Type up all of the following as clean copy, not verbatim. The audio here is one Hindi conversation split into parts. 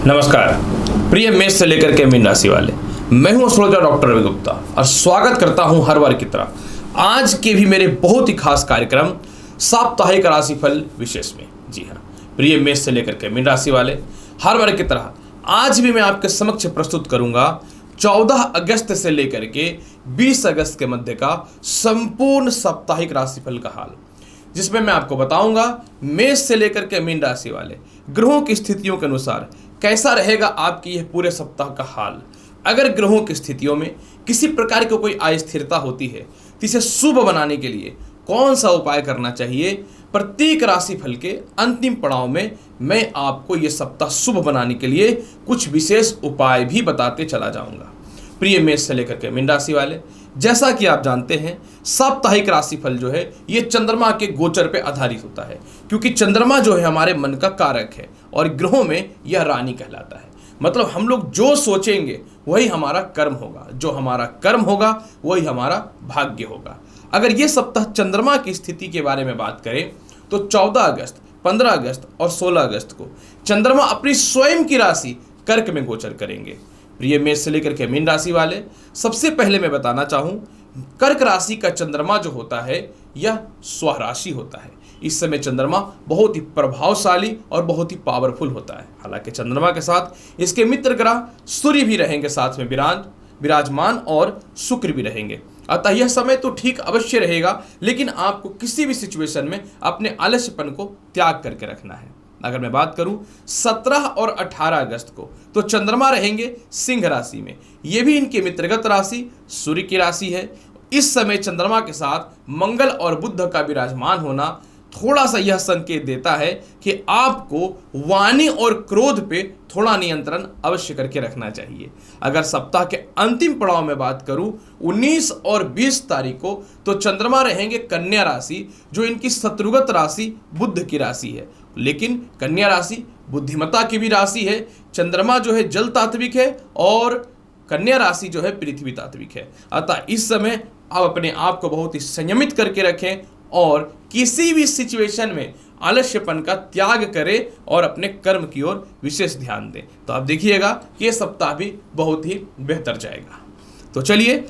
नमस्कार प्रिय मेष से लेकर के मीन राशि वाले, मैं हूं एस्ट्रोलॉजर डॉक्टर रवि गुप्ता और स्वागत करता हूं हर बार की तरह आज के भी मेरे बहुत ही खास कार्यक्रम साप्ताहिक राशिफल विशेष में। जी हां प्रिय मेष से लेकर के मीन राशि वाले, हर बार की तरह आज भी मैं आपके समक्ष प्रस्तुत करूंगा 14 अगस्त से लेकर के 20 अगस्त के मध्य का संपूर्ण साप्ताहिक राशिफल का हाल, जिसमें मैं आपको बताऊंगा मेष से लेकर के मीन राशि वाले ग्रहों की स्थितियों के अनुसार कैसा रहेगा आपकी यह पूरे सप्ताह का हाल। अगर ग्रहों की स्थितियों में किसी प्रकार की कोई अस्थिरता होती है तो इसे शुभ बनाने के लिए कौन सा उपाय करना चाहिए, प्रत्येक राशिफल के अंतिम पड़ाव में मैं आपको यह सप्ताह शुभ बनाने के लिए कुछ विशेष उपाय भी बताते चला जाऊंगा। प्रिय मेष से लेकर के मीन राशि वाले, जैसा कि आप जानते हैं साप्ताहिक राशिफल जो है ये चंद्रमा के गोचर पे आधारित होता है, क्योंकि चंद्रमा जो है हमारे मन का कारक है और ग्रहों में यह रानी कहलाता है। मतलब हम लोग जो सोचेंगे वही हमारा कर्म होगा, जो हमारा कर्म होगा वही हमारा भाग्य होगा। अगर ये सप्ताह चंद्रमा की स्थिति के बारे में बात करें तो 14 अगस्त, 15 अगस्त और 16 अगस्त को चंद्रमा अपनी स्वयं की राशि कर्क में गोचर करेंगे। प्रिय मेष से लेकर के मीन राशि वाले, सबसे पहले मैं बताना चाहूं कर्क राशि का चंद्रमा जो होता है यह स्वराशि होता है। इस समय चंद्रमा बहुत ही प्रभावशाली और बहुत ही पावरफुल होता है। हालांकि चंद्रमा के साथ इसके मित्र ग्रह सूर्य भी रहेंगे साथ में विराजमान और शुक्र भी रहेंगे। अतः यह समय तो ठीक अवश्य रहेगा, लेकिन आपको किसी भी सिचुएशन में अपने आलस्यपन को त्याग करके रखना है। अगर मैं बात करूं 17 और 18 अगस्त को तो चंद्रमा रहेंगे सिंह राशि में। यह भी इनके मित्रगत राशि सूर्य की राशि है। इस समय चंद्रमा के साथ मंगल और बुध का विराजमान होना थोड़ा सा यह संकेत देता है कि आपको वाणी और क्रोध पे थोड़ा नियंत्रण अवश्य करके रखना चाहिए। अगर सप्ताह के अंतिम पड़ाव में बात करूं 19 और 20 तारीख को तो चंद्रमा रहेंगे कन्या राशि, जो इनकी शत्रुगत राशि बुध की राशि है। लेकिन कन्या राशि बुद्धिमत्ता की भी राशि है। चंद्रमा जो है जल तात्विक है और कन्या राशि जो है पृथ्वी तात्विक है। अतः इस समय आप अपने आप को बहुत ही संयमित करके रखें और किसी भी सिचुएशन में आलस्यपन का त्याग करें और अपने कर्म की ओर विशेष ध्यान दें, तो आप देखिएगा कि यह सप्ताह भी बहुत ही बेहतर जाएगा। तो चलिए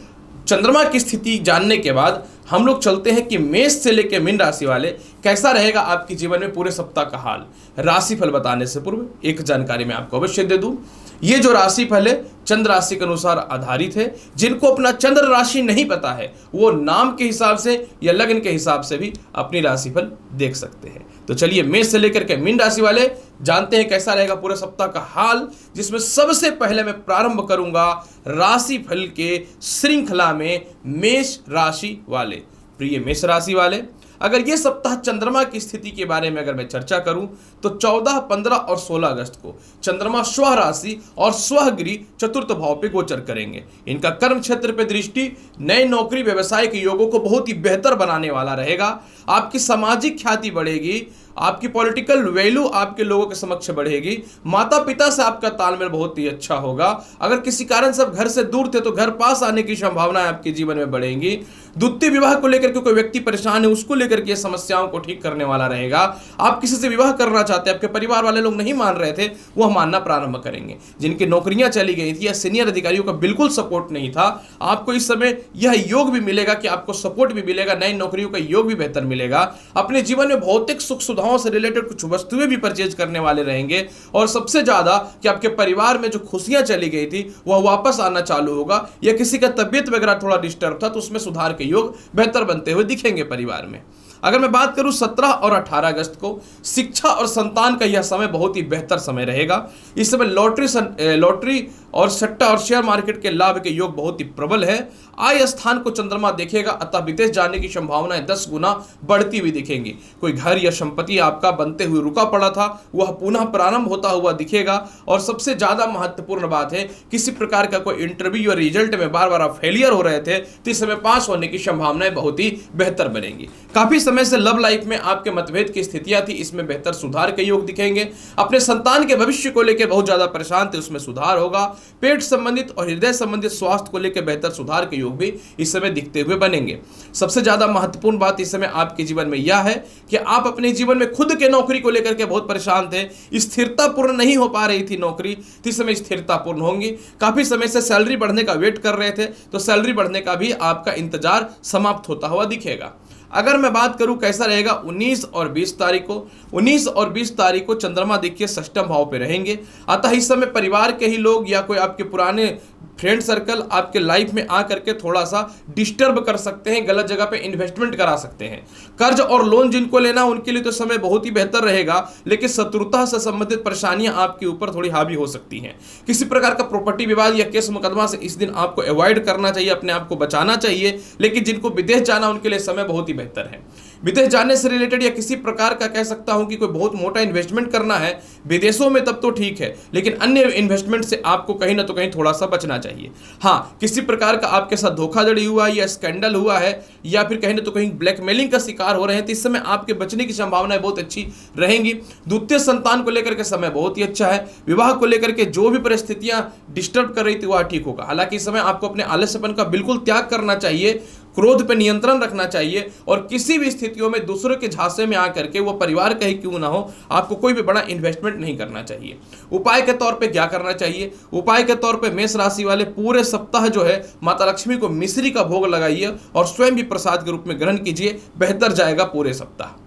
चंद्रमा की स्थिति जानने के बाद हम लोग चलते हैं कि मेष से लेकर मीन राशि वाले कैसा रहेगा आपके जीवन में पूरे सप्ताह का हाल। राशिफल बताने से पूर्व एक जानकारी मैं आपको अवश्य दे दूं, ये जो राशिफल है चंद्र राशि के अनुसार आधारित है। जिनको अपना चंद्र राशि नहीं पता है वो नाम के हिसाब से या लग्न के हिसाब से भी अपनी राशिफल देख सकते हैं। तो चलिए मेष से लेकर के मीन राशि वाले जानते हैं कैसा रहेगा पूरे सप्ताह का हाल, जिसमें सबसे पहले मैं प्रारंभ करूंगा राशिफल के श्रृंखला में मेष राशि वाले। प्रिय मेष राशि वाले, अगर ये सप्ताह चंद्रमा की स्थिति के बारे में अगर मैं चर्चा करूं तो 14, 15 और 16 अगस्त को चंद्रमा स्व राशि और स्वगृह चतुर्थ भाव पे गोचर करेंगे। इनका कर्म क्षेत्र पे दृष्टि नए नौकरी व्यवसाय के योगों को बहुत ही बेहतर बनाने वाला रहेगा। आपकी सामाजिक ख्याति बढ़ेगी, आपकी पॉलिटिकल वैल्यू आपके लोगों के समक्ष बढ़ेगी। माता पिता से आपका तालमेल बहुत ही अच्छा होगा। अगर किसी कारण से आप घर से दूर थे तो घर पास आने की संभावनाएं आपके जीवन में बढ़ेंगी। द्वितीय विवाह को लेकर के कोई व्यक्ति परेशान है, उसको लेकर के समस्याओं को ठीक करने वाला रहेगा। आप किसी से विवाह करना चाहते हैं, आपके परिवार वाले लोग नहीं मान रहे थे, वह मानना प्रारंभ करेंगे। जिनकी नौकरियां चली गई थी या सीनियर अधिकारियों का बिल्कुल सपोर्ट नहीं था, आपको इस समय यह योग भी मिलेगा कि आपको सपोर्ट भी मिलेगा, नई नौकरियों का योग भी बेहतर मिलेगा। अपने जीवन में भौतिक सुख सुविधाओं से रिलेटेड कुछ वस्तुएं भी परचेज करने वाले रहेंगे और सबसे ज्यादा कि आपके परिवार में जो खुशियां चली गई थी वह वापस आना चालू होगा, या किसी का तबियत वगैरह थोड़ा डिस्टर्ब था तो उसमें सुधार के योग बेहतर बनते हुए दिखेंगे परिवार में। अगर मैं बात करूं 17 और 18 अगस्त को शिक्षा और संतान का यह समय बहुत ही बेहतर समय रहेगा। इस समय लॉटरी और सट्टा और शेयर मार्केट के लाभ के योग बहुत ही प्रबल है। आय स्थान को चंद्रमा देखेगा, अतः विदेश जाने की संभावनाएं 10 गुना बढ़ती हुई दिखेंगी। कोई घर या संपत्ति आपका बनते हुए रुका पड़ा था वह पुनः प्रारंभ होता हुआ दिखेगा। और सबसे ज्यादा महत्वपूर्ण बात है, किसी प्रकार का कोई इंटरव्यू या रिजल्ट में बार बार आप फेलियर हो रहे थे तो इस समय पास होने की संभावनाएं बहुत ही बेहतर बनेंगी। काफी समय से लव लाइफ में आपके मतभेद की स्थितियां थी, इसमें बेहतर सुधार के योग दिखेंगे। अपने संतान के भविष्य को लेकर बहुत ज्यादा परेशान थे, उसमें सुधार होगा। पेट संबंधित और हृदय संबंधित स्वास्थ्य को लेकर बेहतर सुधार के योग भी इस समय दिखते हुए बनेंगे। सबसे ज्यादा महत्वपूर्ण बात इस समय आपके जीवन में यह है कि आप अपने जीवन में खुद के नौकरी को लेकर के बहुत परेशान थे, स्थिरता पूर्ण नहीं हो पा रही थी नौकरी, तो इस समय स्थिरता पूर्ण होंगी। काफी समय से सैलरी बढ़ने का वेट कर रहे थे, तो सैलरी बढ़ने का भी आपका इंतजार समाप्त होता हुआ दिखेगा। अगर मैं बात करूं कैसा रहेगा 19 और 20 तारीख को, 19 और 20 तारीख को चंद्रमा देखिए षष्ठम भाव पे रहेंगे। अतः इस समय परिवार के ही लोग या कोई आपके पुराने फ्रेंड सर्कल आपके लाइफ में आ करके थोड़ा सा डिस्टर्ब कर सकते हैं, गलत जगह पे इन्वेस्टमेंट करा सकते हैं। कर्ज और लोन जिनको लेना उनके लिए तो समय बहुत ही बेहतर रहेगा, लेकिन शत्रुता से संबंधित परेशानियां आपके ऊपर थोड़ी हावी हो सकती हैं। किसी प्रकार का प्रॉपर्टी विवाद या केस मुकदमा से इस दिन आपको अवॉइड करना चाहिए, अपने आप को बचाना चाहिए। लेकिन जिनको विदेश जाना उनके लिए समय बहुत ही बेहतर है। विदेश जाने से रिलेटेड या किसी प्रकार का कह सकता हूं कि कोई बहुत मोटा इन्वेस्टमेंट करना है विदेशों में तब तो ठीक है, लेकिन अन्य इन्वेस्टमेंट से आपको कहीं ना तो कहीं थोड़ा सा बचना चाहिए। हाँ, किसी प्रकार का आपके साथ धोखाधड़ी हुआ या स्कैंडल हुआ है या फिर कहीं ना तो कहीं ब्लैकमेलिंग का शिकार हो रहे हैं, तो इस समय आपके बचने की संभावनाएं बहुत अच्छी रहेंगी। द्वितीय संतान को लेकर के समय बहुत ही अच्छा है। विवाह को लेकर के जो भी परिस्थितियां डिस्टर्ब कर रही थी वह ठीक होगा। हालांकि इस समय आपको अपने आलस्यपन का बिल्कुल त्याग करना चाहिए, क्रोध पर नियंत्रण रखना चाहिए और किसी भी स्थितियों में दूसरों के झांसे में आकर के वो परिवार का ही क्यों ना हो, आपको कोई भी बड़ा इन्वेस्टमेंट नहीं करना चाहिए। उपाय के तौर पे क्या करना चाहिए? उपाय के तौर पे मेष राशि वाले पूरे सप्ताह जो है माता लक्ष्मी को मिश्री का भोग लगाइए और स्वयं भी प्रसाद के रूप में ग्रहण कीजिए, बेहतर जाएगा पूरे सप्ताह।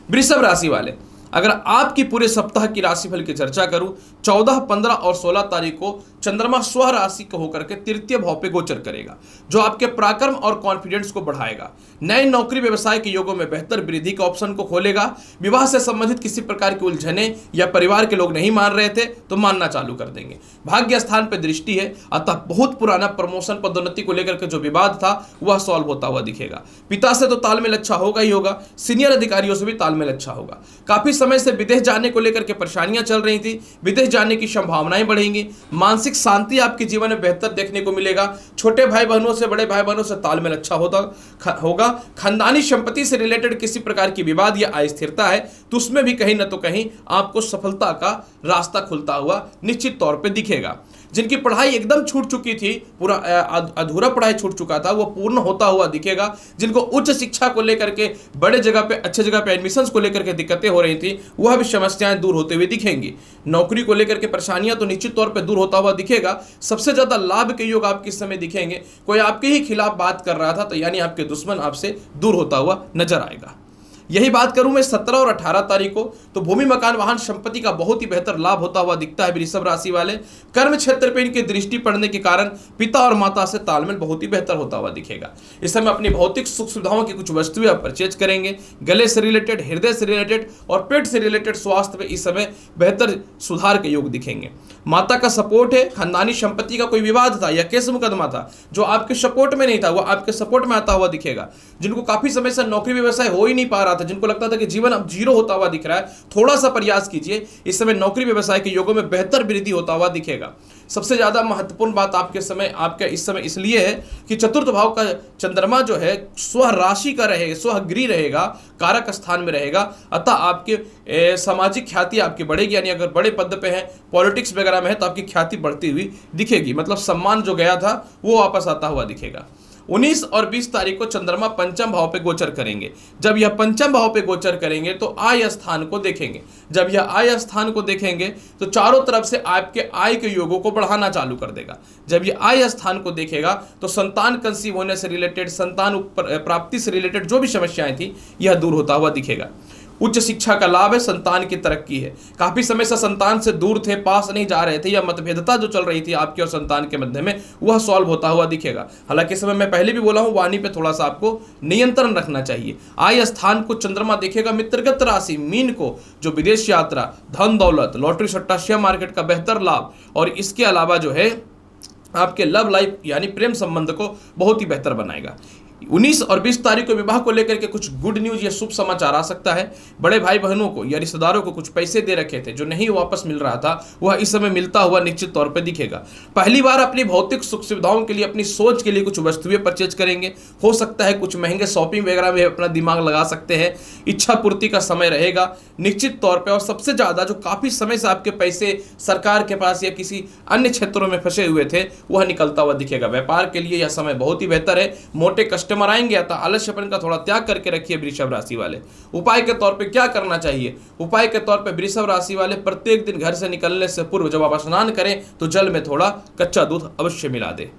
वृषभ राशि वाले, अगर आपकी पूरे सप्ताह की राशिफल की चर्चा करूं, 14, 15 और 16 तारीख को चंद्रमा स्व राशि को होकर के तृतीय भाव पे गोचर करेगा, जो आपके पराक्रम और कॉन्फिडेंस को बढ़ाएगा। नए नौकरी व्यवसाय के योगों में बेहतर वृद्धि के ऑप्शन को खोलेगा। विवाह से संबंधित किसी प्रकार की उलझने या परिवार के लोग नहीं मान रहे थे तो मानना चालू कर देंगे। भाग्य स्थान पर दृष्टि है, अतः बहुत पुराना प्रमोशन पदोन्नति को लेकर के जो विवाद था वह सॉल्व होता हुआ दिखेगा। पिता से तो तालमेल अच्छा होगा ही होगा, सीनियर अधिकारियों से भी तालमेल अच्छा होगा। काफी समय से विदेश जाने को लेकर के परेशानियां चल रही थी, विदेश जाने की संभावनाएं बढ़ेंगी। मानसिक शांति आपके जीवन में बेहतर देखने को मिलेगा। छोटे भाई बहनों से बड़े भाई बहनों से तालमेल अच्छा होगा। खानदानी संपत्ति से रिलेटेड किसी प्रकार की विवाद या अस्थिरता है तो उसमें भी कहीं ना तो कहीं आपको सफलता का रास्ता खुलता हुआ निश्चित तौर पे दिखेगा। जिनकी पढ़ाई एकदम छूट चुकी थी, पूरा अधूरा पढ़ाई छूट चुका था, वो पूर्ण होता हुआ दिखेगा। जिनको उच्च शिक्षा को लेकर के बड़े जगह पे अच्छे जगह पे एडमिशंस को लेकर के दिक्कतें हो रही थी, वह भी समस्याएं दूर होते हुए दिखेंगी। नौकरी को लेकर के परेशानियां तो निश्चित तौर पे दूर होता हुआ दिखेगा। सबसे ज्यादा लाभ के योग आपके समय दिखेंगे। कोई आपके ही खिलाफ बात कर रहा था तो यानी आपके दुश्मन आपसे दूर होता हुआ नजर आएगा। यही बात करूं मैं 17 और 18 तारीख को, तो भूमि मकान वाहन संपत्ति का बहुत ही बेहतर लाभ होता हुआ दिखता है वृषभ राशि वाले। कर्म क्षेत्र पे इनकी दृष्टि पड़ने के कारण पिता और माता से तालमेल बहुत ही बेहतर होता हुआ दिखेगा। इस समय अपनी भौतिक सुख सुविधाओं की कुछ वस्तुएं आप परचेज करेंगे। गले से रिलेटेड, हृदय से रिलेटेड और पेट से रिलेटेड स्वास्थ्य में इस समय बेहतर सुधार के योग दिखेंगे। माता का सपोर्ट है। खानदानी संपत्ति का कोई विवाद था या केस मुकदमा था जो आपके सपोर्ट में नहीं था, वो आपके सपोर्ट में आता हुआ दिखेगा। जिनको काफी समय से नौकरी व्यवसाय हो ही नहीं पा रहा था, जिनको लगता था कि जीवन अब जीरो होता हुआ दिख रहा है, थोड़ा सा प्रयास कीजिए। इस समय नौकरी व्यवसाय के योगों में बेहतर वृद्धि होता हुआ दिखेगा। सबसे ज्यादा महत्वपूर्ण बात आपका इस समय इसलिए है कि चतुर्थ भाव का चंद्रमा जो है स्व राशि का रहेगा, स्वगृह रहेगा, कारक स्थान में रहेगा। अतः आपके सामाजिक ख्याति आपकी बढ़ेगी। यानी अगर बड़े पद पे हैं, पॉलिटिक्स वगैरह में है, तो आपकी ख्याति बढ़ती हुई दिखेगी। मतलब सम्मान जो गया था वो वापस आता हुआ दिखेगा। 19 और 20 तारीख को चंद्रमा पंचम भाव पे गोचर करेंगे। जब यह पंचम भाव पे गोचर करेंगे तो आय स्थान को देखेंगे। जब यह आय स्थान को देखेंगे तो चारों तरफ से आपके आय के योगों को बढ़ाना चालू कर देगा। जब यह आय स्थान को देखेगा तो संतान कंसीव होने से रिलेटेड, संतान प्राप्ति से रिलेटेड जो भी समस्याएं थी यह दूर होता हुआ दिखेगा। उच्च शिक्षा का लाभ है, संतान की तरक्की है। काफी समय से संतान से दूर थे, पास नहीं जा रहे थे, या मतभेदता जो चल रही थी आपके और संतान के मध्य में, वह सॉल्व होता हुआ दिखेगा। हालांकि इस समय मैं पहले भी बोला हूं, वाणी पे थोड़ा सा आपको नियंत्रण रखना चाहिए। आय स्थान को चंद्रमा देखेगा मित्रगत राशि मीन को, जो विदेश यात्रा, धन दौलत, लॉटरी सट्टा, शेयर मार्केट का बेहतर लाभ और इसके अलावा जो है आपके लव लाइफ यानी प्रेम संबंध को बहुत ही बेहतर बनाएगा। 19 और 20 तारीख को विवाह को लेकर के कुछ गुड न्यूज या शुभ समाचार आ सकता है। बड़े भाई बहनों को या रिश्तेदारों को कुछ पैसे दे रखे थे जो नहीं वापस मिल रहा था, वह इस समय मिलता हुआ निश्चित तौर पे दिखेगा। पहली बार अपनी भौतिक सुख सुविधाओं के लिए, अपनी सोच के लिए कुछ वस्तुएं परचेज करेंगे। हो सकता है कुछ महंगे शॉपिंग वगैरह में अपना दिमाग लगा सकते हैं। इच्छा पूर्ति का समय रहेगा निश्चित तौर पर। और सबसे ज्यादा जो काफी समय से आपके पैसे सरकार के पास या किसी अन्य क्षेत्रों में फंसे हुए थे, वह निकलता हुआ दिखेगा। व्यापार के लिए यह समय बहुत ही बेहतर है। मोटे कस्टमर आएंगे, अतः आलस्यपन का थोड़ा त्याग करके रखिए वृषभ राशि वाले। उपाय के तौर पे क्या करना चाहिए? उपाय के तौर पे वृषभ राशि वाले प्रत्येक दिन घर से निकलने से पूर्व जब आप स्नान करें तो जल में थोड़ा कच्चा दूध अवश्य मिला दे।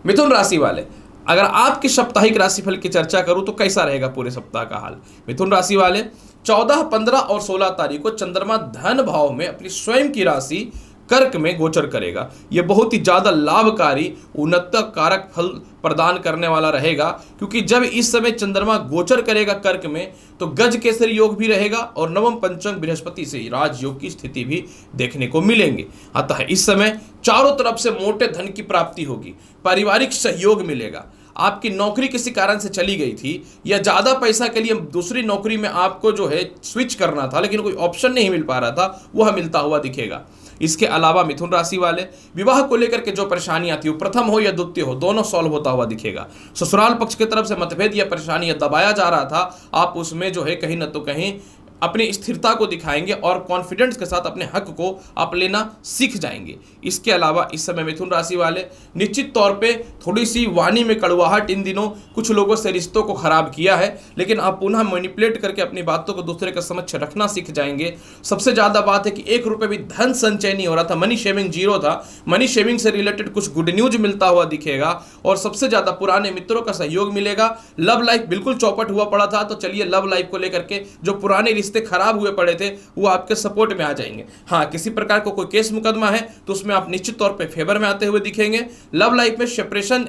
मिथुन राशि वाले, अगर आपकी साप्ताहिक राशिफल की चर्चा करूं तो कैसा रहेगा पूरे सप्ताह का हाल? मिथुन राशि वाले, 14, 15 और 16 तारीख को चंद्रमा धन भाव में अपनी स्वयं की राशि कर्क में गोचर करेगा। यह बहुत ही ज्यादा लाभकारी, उन्नत कारक फल प्रदान करने वाला रहेगा, क्योंकि जब इस समय चंद्रमा गोचर करेगा कर्क में तो गज केसरी योग भी रहेगा और नवम पंचम बृहस्पति से राजयोग की स्थिति भी देखने को मिलेंगे। अतः इस समय चारों तरफ से मोटे धन की प्राप्ति होगी, पारिवारिक सहयोग मिलेगा। आपकी नौकरी किसी कारण से चली गई थी या ज्यादा पैसा के लिए दूसरी नौकरी में आपको जो है स्विच करना था, लेकिन कोई ऑप्शन नहीं मिल पा रहा था, वह मिलता हुआ दिखेगा। इसके अलावा मिथुन राशि वाले, विवाह को लेकर के जो परेशानियां थी, प्रथम हो या द्वितीय हो, दोनों सॉल्व होता हुआ दिखेगा। ससुराल पक्ष की तरफ से मतभेद या परेशानी या दबाया जा रहा था, आप उसमें जो है कहीं न तो कहीं अपनी स्थिरता को दिखाएंगे और कॉन्फिडेंस के साथ अपने हक को आप लेना सीख जाएंगे। इसके अलावा इस समय मिथुन राशि वाले निश्चित तौर पे थोड़ी सी वाणी में कड़वाहट इन दिनों कुछ लोगों से रिश्तों को खराब किया है, लेकिन आप पुनः मैनिपुलेट करके अपनी बातों को दूसरे के समक्ष रखना सीख जाएंगे। सबसे ज्यादा बात है कि 1 रुपये भी धन संचय नहीं हो रहा था, मनी शेविंग 0 था। मनी शेविंग से रिलेटेड कुछ गुड न्यूज मिलता हुआ दिखेगा और सबसे ज्यादा पुराने मित्रों का सहयोग मिलेगा। लव लाइफ बिल्कुल चौपट हुआ पड़ा था, तो चलिए लव लाइफ को लेकर के जो पुराने रिश्ते खराब हुए पड़े थे वो आपके सपोर्ट में आ जाएंगे। हाँ, किसी प्रकार को कोई केस मुकदमा है तो उसमें आप निश्चित तौर पे फेवर में आते हुए दिखेंगे। लव लाइफ में सेपरेशन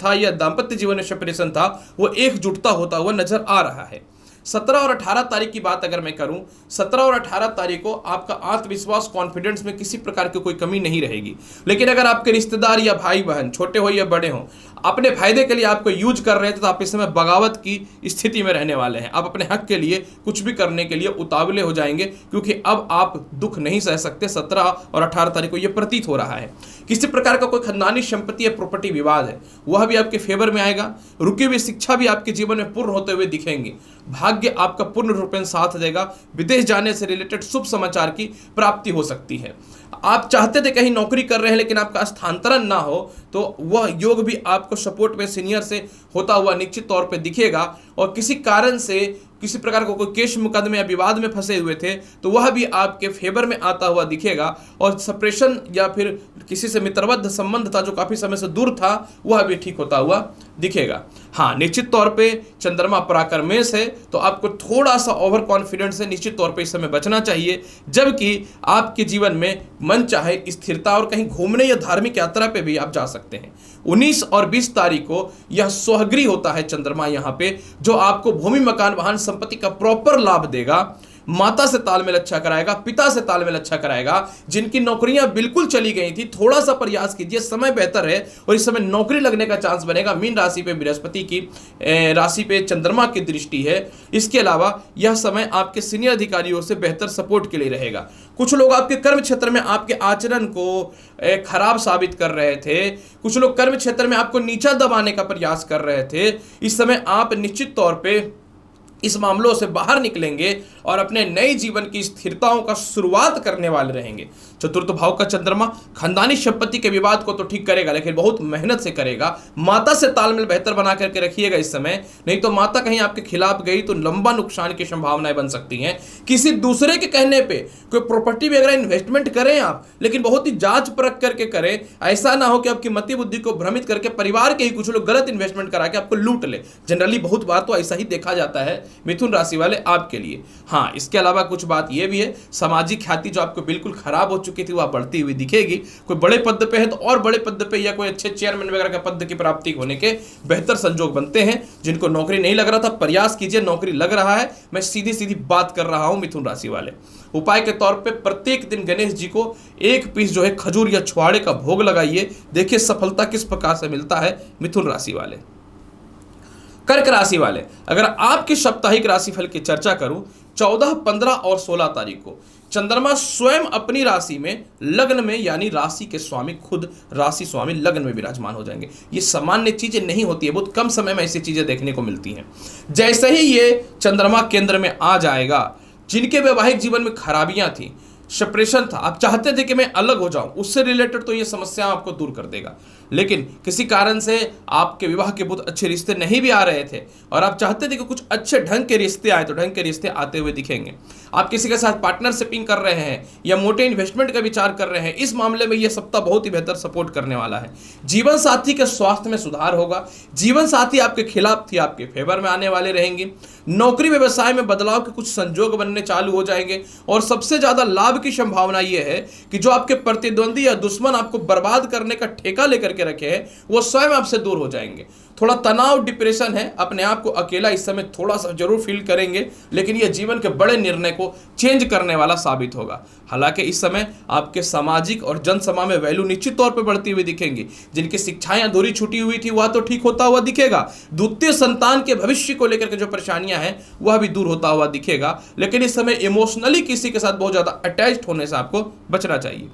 था या दाम्पत्य जीवन में सेपरेशन था, वो एकजुटता होता हुआ नजर आ रहा है। 17 और 18 तारीख की बात अगर मैं करूं, 17 और 18 तारीख को आपका आत्मविश्वास, कॉन्फिडेंस में किसी प्रकार की कोई कमी नहीं रहेगी। लेकिन अगर आपके रिश्तेदार या भाई बहन, छोटे हो या बड़े हो, अपने फायदे के लिए आपको यूज कर रहे थे, तो आप इस समय बगावत की स्थिति में रहने वाले हैं। आप अपने हक के लिए कुछ भी करने के लिए उतावले हो जाएंगे, क्योंकि अब आप दुख नहीं सह सकते। 17 और 18 तारीख को यह प्रतीत हो रहा है। किसी प्रकार का कोई खानदानी संपत्ति या प्रॉपर्टी विवाद है, वह भी आपके फेवर में आएगा। रुकी हुई शिक्षा भी आपके जीवन में पूर्ण होते हुए दिखेंगे। भाग्य आपका पूर्ण रूपेण साथ देगा। विदेश जाने से रिलेटेड शुभ समाचार की प्राप्ति हो सकती है। आप चाहते थे कहीं नौकरी कर रहे हैं लेकिन आपका स्थानांतरण ना हो, तो वह योग भी आपको सपोर्ट में सीनियर से होता हुआ निश्चित तौर पे दिखेगा। और किसी कारण से किसी प्रकार को कोई केस मुकदमे या विवाद में फंसे हुए थे, तो वह भी आपके फेवर में आता हुआ दिखेगा। और सेपरेशन या फिर किसी से मित्रबद्ध संबंध था जो काफी समय से दूर था, वह भी ठीक होता हुआ दिखेगा। हाँ, निश्चित तौर पे चंद्रमा पराक्रमेश है, तो आपको थोड़ा सा ओवर कॉन्फिडेंस से निश्चित तौर पे इस समय बचना चाहिए। जबकि आपके जीवन में मन चाहे स्थिरता और कहीं घूमने या धार्मिक यात्रा पे भी आप जा सकते हैं। 19 और 20 तारीख को यह स्वगृह होता है चंद्रमा यहाँ पे, जो आपको भूमि, मकान, वाहन, संपत्ति का प्रॉपर लाभ देगा। माता से तालमेल अच्छा कराएगा, पिता से तालमेल अच्छा कराएगा। जिनकी नौकरियां बिल्कुल चली गई थी, थोड़ा सा प्रयास कीजिए, समय बेहतर है और इस समय नौकरी लगने का चांस बनेगा। मीन राशि पे बृहस्पति की राशि पे चंद्रमा की दृष्टि है। इसके अलावा यह समय आपके सीनियर अधिकारियों से बेहतर सपोर्ट के लिए रहेगा। कुछ लोग आपके कर्म क्षेत्र में आपके आचरण को खराब साबित कर रहे थे, कुछ लोग कर्म क्षेत्र में आपको नीचा दबाने का प्रयास कर रहे थे। इस समय आप निश्चित तौर पे इस मामलों से बाहर निकलेंगे और अपने नए जीवन की स्थिरताओं का शुरुआत करने वाले रहेंगे। चतुर्थ भाव का चंद्रमा खानदानी संपत्ति के विवाद को तो ठीक करेगा, लेकिन बहुत मेहनत से करेगा। माता से तालमेल बेहतर बना करके रखिएगा इस समय, नहीं तो माता कहीं आपके खिलाफ गई तो लंबा नुकसान की संभावनाएं बन सकती हैं। किसी दूसरे के कहने पे कोई प्रॉपर्टी वगैरह इन्वेस्टमेंट करें आप, लेकिन बहुत ही जांच परख करके करें। ऐसा ना हो कि आपकी मति बुद्धि को भ्रमित करके परिवार के ही कुछ लोग गलत इन्वेस्टमेंट करा के आपको लूट ले। जनरली बहुत बार तो ऐसा ही देखा जाता है मिथुन राशि वाले आपके लिए। हाँ, इसके अलावा कुछ बात यह भी है, सामाजिक ख्याति जो आपको बिल्कुल खराब हो चुकी थी वह बढ़ती हुई दिखेगी। कोई बड़े पद पे है तो और बड़े पद पे या कोई अच्छे चेयरमैन वगैरह का पद की प्राप्ति होने के बेहतर संजोग बनते हैं। जिनको नौकरी नहीं लग रहा था, प्रयास कीजिए, नौकरी लग रहा है। मैं सीधी सीधी बात कर रहा हूं मिथुन राशि वाले। उपाय के तौर पे प्रत्येक दिन गणेश जी को 1 पीस जो है खजूर या छुआड़े का भोग लगाइए। देखिए सफलता किस प्रकार से मिलता है मिथुन राशि वाले। कर्क राशि वाले, अगर आपकी साप्ताहिक राशिफल की चर्चा करूं, 14, 15 और 16 तारीख को चंद्रमा स्वयं अपनी राशि में लग्न में, यानी राशि के स्वामी खुद राशि स्वामी लग्न में विराजमान हो जाएंगे। ये सामान्य चीजें नहीं होती है, बहुत कम समय में ऐसी चीजें देखने को मिलती हैं। जैसे ही ये चंद्रमा केंद्र में आ जाएगा, जिनके वैवाहिक जीवन में खराबियां थी, सेपरेशन था, आप चाहते थे कि मैं अलग हो जाऊं, उससे रिलेटेड तो ये समस्या आपको दूर कर देगा। लेकिन किसी कारण से आपके विवाह के बहुत अच्छे रिश्ते नहीं भी आ रहे थे और आप चाहते थे कि कुछ अच्छे ढंग के रिश्ते आए, तो ढंग के रिश्ते आते हुए दिखेंगे। आप किसी के साथ पार्टनरशिपिंग कर रहे हैं या मोटे इन्वेस्टमेंट का विचार कर रहे हैं, इस मामले में यह सप्ताह बहुत ही बेहतर सपोर्ट करने वाला है। जीवन साथी के स्वास्थ्य में सुधार होगा, जीवन साथी आपके खिलाफ थी आपके फेवर में आने वाले रहेंगे। नौकरी व्यवसाय में बदलाव के कुछ संजोग बनने चालू हो जाएंगे और सबसे ज्यादा लाभ की संभावना यह है कि जो आपके प्रतिद्वंदी या दुश्मन आपको बर्बाद करने का ठेका लेकर के रखे हैं, वो स्वयं आपसे दूर हो जाएंगे। थोड़ा तनाव, डिप्रेशन है, अपने आप को अकेला इस समय थोड़ा सा जरूर फील करेंगे, लेकिन यह जीवन के बड़े निर्णय को चेंज करने वाला साबित होगा। हालांकि इस समय आपके सामाजिक और जनसभा में वैल्यू निश्चित तौर पर बढ़ती हुई दिखेंगी। जिनकी शिक्षाएं अधूरी छूटी हुई थी वह तो ठीक होता हुआ दिखेगा। द्वितीय संतान के भविष्य को लेकर के जो परेशानियां हैं वह भी दूर होता हुआ दिखेगा। लेकिन इस समय इमोशनली किसी के साथ बहुत ज्यादा अटैच्ड होने से आपको बचना चाहिए।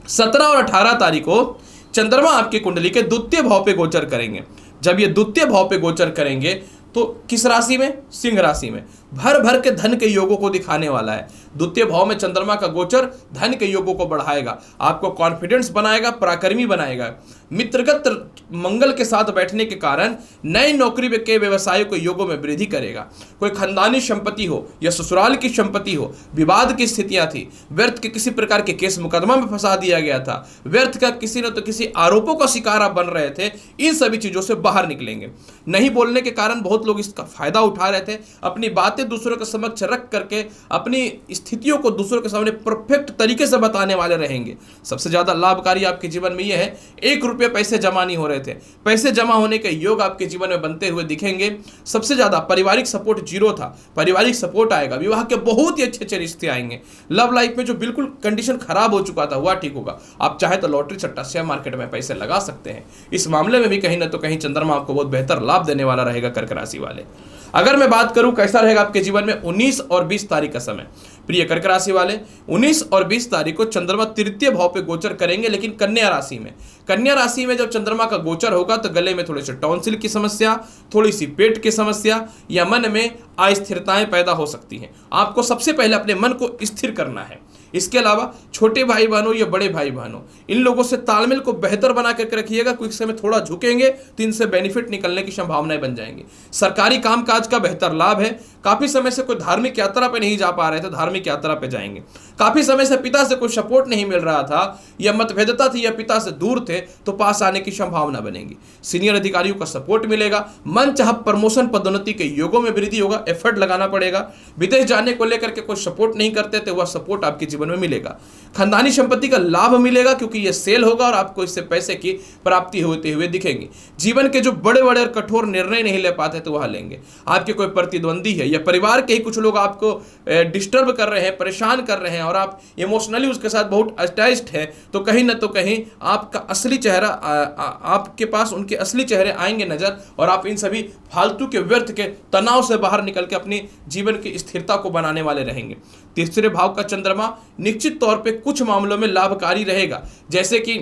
17 और 18 तारीख को चंद्रमा आपकी कुंडली के द्वितीय भाव पे गोचर करेंगे। जब ये द्वितीय भाव पे गोचर करेंगे तो किस राशि में? सिंह राशि में। भर भर के धन के योगों को दिखाने वाला है। द्वितीय भाव में चंद्रमा का गोचर धन के योगों को बढ़ाएगा, आपको कॉन्फिडेंस बनाएगा, पराक्रमी बनाएगा। मित्रगत मंगल के साथ बैठने के कारण नए नौकरी के व्यवसायों के योगों में वृद्धि करेगा। कोई खानदानी संपत्ति हो या ससुराल की संपत्ति हो, विवाद की स्थितियां थी, व्यर्थ के किसी प्रकार के केस मुकदमा में फंसा दिया गया था, व्यर्थ का किसी न तो किसी आरोपों का शिकार आप बन रहे थे, इन सभी चीजों से बाहर निकलेंगे। नहीं बोलने के कारण बहुत लोग इसका फायदा उठा रहे थे, अपनी बातें दूसरों के समक्ष रख करके अपनी स्थितियों को दूसरों के सामने परफेक्ट तरीके से बताने वाले रहेंगे। सबसे ज्यादा लाभकारी आपके जीवन में यह है, 1 रुपये पैसे जमा नहीं हो रहे थे, पैसे जमा होने के योग आपके जीवन में बनते हुए दिखेंगे। सबसे ज्यादा पारिवारिक सपोर्ट 0 था, पारिवारिक सपोर्ट आएगा, विवाह के बहुत ही अच्छे अच्छे रिश्ते आएंगे। लव लाइफ में जो बिल्कुल कंडीशन खराब हो चुका था वह ठीक होगा। आप चाहे तो लॉटरी, सट्टा, शेयर मार्केट में पैसे लगा सकते हैं। इस मामले में भी कहीं ना तो कहीं चंद्रमा आपको बहुत बेहतर लाभ देने वाला रहेगा कर्क राशि वाले। अगर मैं बात करूं कैसा रहेगा आपके जीवन में 19 और 20 तारीख का समय, प्रिय कर्क राशि वाले, 19 और 20 तारीख को चंद्रमा तृतीय भाव पे गोचर करेंगे, लेकिन कन्या राशि में। कन्या राशि में जब चंद्रमा का गोचर होगा तो गले में थोड़े से टॉन्सिल की समस्या, थोड़ी सी पेट की समस्या या मन में अस्थिरताएं पैदा हो सकती हैं। आपको सबसे पहले अपने मन को स्थिर करना है। इसके अलावा छोटे भाई बहनों या बड़े भाई बहनों, इन लोगों से तालमेल को बेहतर बना करके रखिएगा। कुछ समय थोड़ा झुकेंगे तो इनसे बेनिफिट निकलने की संभावनाएं बन जाएंगी। सरकारी कामकाज का बेहतर लाभ है। काफी समय से कोई धार्मिक यात्रा पे नहीं जा पा रहे थे, धार्मिक यात्रा पे जाएंगे। काफी समय से पिता से कोई सपोर्ट नहीं मिल रहा था या मतभेदता थी या पिता से दूर थे, तो पास आने की संभावना बनेगी। सीनियर अधिकारियों का सपोर्ट मिलेगा। मन चाह प्रमोशन, पदोन्नति के योगों में वृद्धि होगा। एफर्ट लगाना पड़ेगा। विदेश जाने को लेकर के कोई सपोर्ट नहीं करते थे, वह सपोर्ट आपके जीवन में मिलेगा। खानदानी संपत्ति का लाभ मिलेगा क्योंकि यह सेल होगा और आपको इससे पैसे की प्राप्ति होते हुए दिखेंगी। जीवन के जो बड़े बड़े और कठोर निर्णय नहीं ले पाते तो वह लेंगे। आपके कोई प्रतिद्वंदी है या परिवार के ही कुछ लोग आपको डिस्टर्ब कर रहे हैं, परेशान कर रहे हैं और आप इमोशनली उसके साथ बहुत अटैच्ड हैं, तो कहीं ना तो कहीं आपका असली चेहरा आपके पास उनके असली चेहरे आएंगे नजर और आप इन सभी फालतू के व्यर्थ के तनाव से बाहर निकल के अपनी जीवन की स्थिरता को बनाने वाले रहेंगे। तीसरे भाव का चंद्रमा निश्चित तौर पे कुछ मामलों में लाभकारी रहेगा। जैसे कि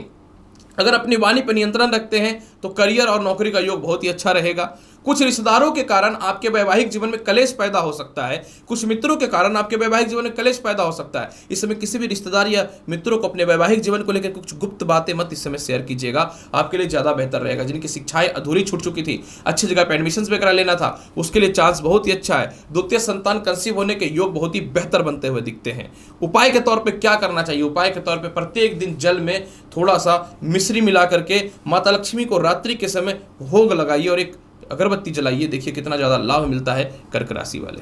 अगर अपनी वाणी पर नियंत्रण रखते हैं तो करियर और नौकरी का योग बहुत ही अच्छा रहेगा। कुछ रिश्तेदारों के कारण आपके वैवाहिक जीवन में कलेश पैदा हो सकता है। कुछ मित्रों के कारण आपके वैवाहिक जीवन में कलेश पैदा हो सकता है। इस समय किसी भी रिश्तेदार या मित्रों को अपने वैवाहिक जीवन को लेकर कुछ गुप्त बातें मत इस समय शेयर कीजिएगा, आपके लिए ज़्यादा बेहतर रहेगा। जिनकी शिक्षाएं अधूरी छूट चुकी थी, अच्छी जगह पर एडमिशन वगैरह लेना था, उसके लिए चांस बहुत ही अच्छा है। द्वितीय संतान कंसीव होने के योग बहुत ही बेहतर बनते हुए दिखते हैं। उपाय के तौर पर क्या करना चाहिए? उपाय के तौर पर प्रत्येक दिन जल में थोड़ा सा मिश्री मिला करके माता लक्ष्मी को रात्रि के समय भोग लगाइए और एक अगरबत्ती जलाइए। देखिए कितना ज्यादा लाभ मिलता है कर्क राशि वाले।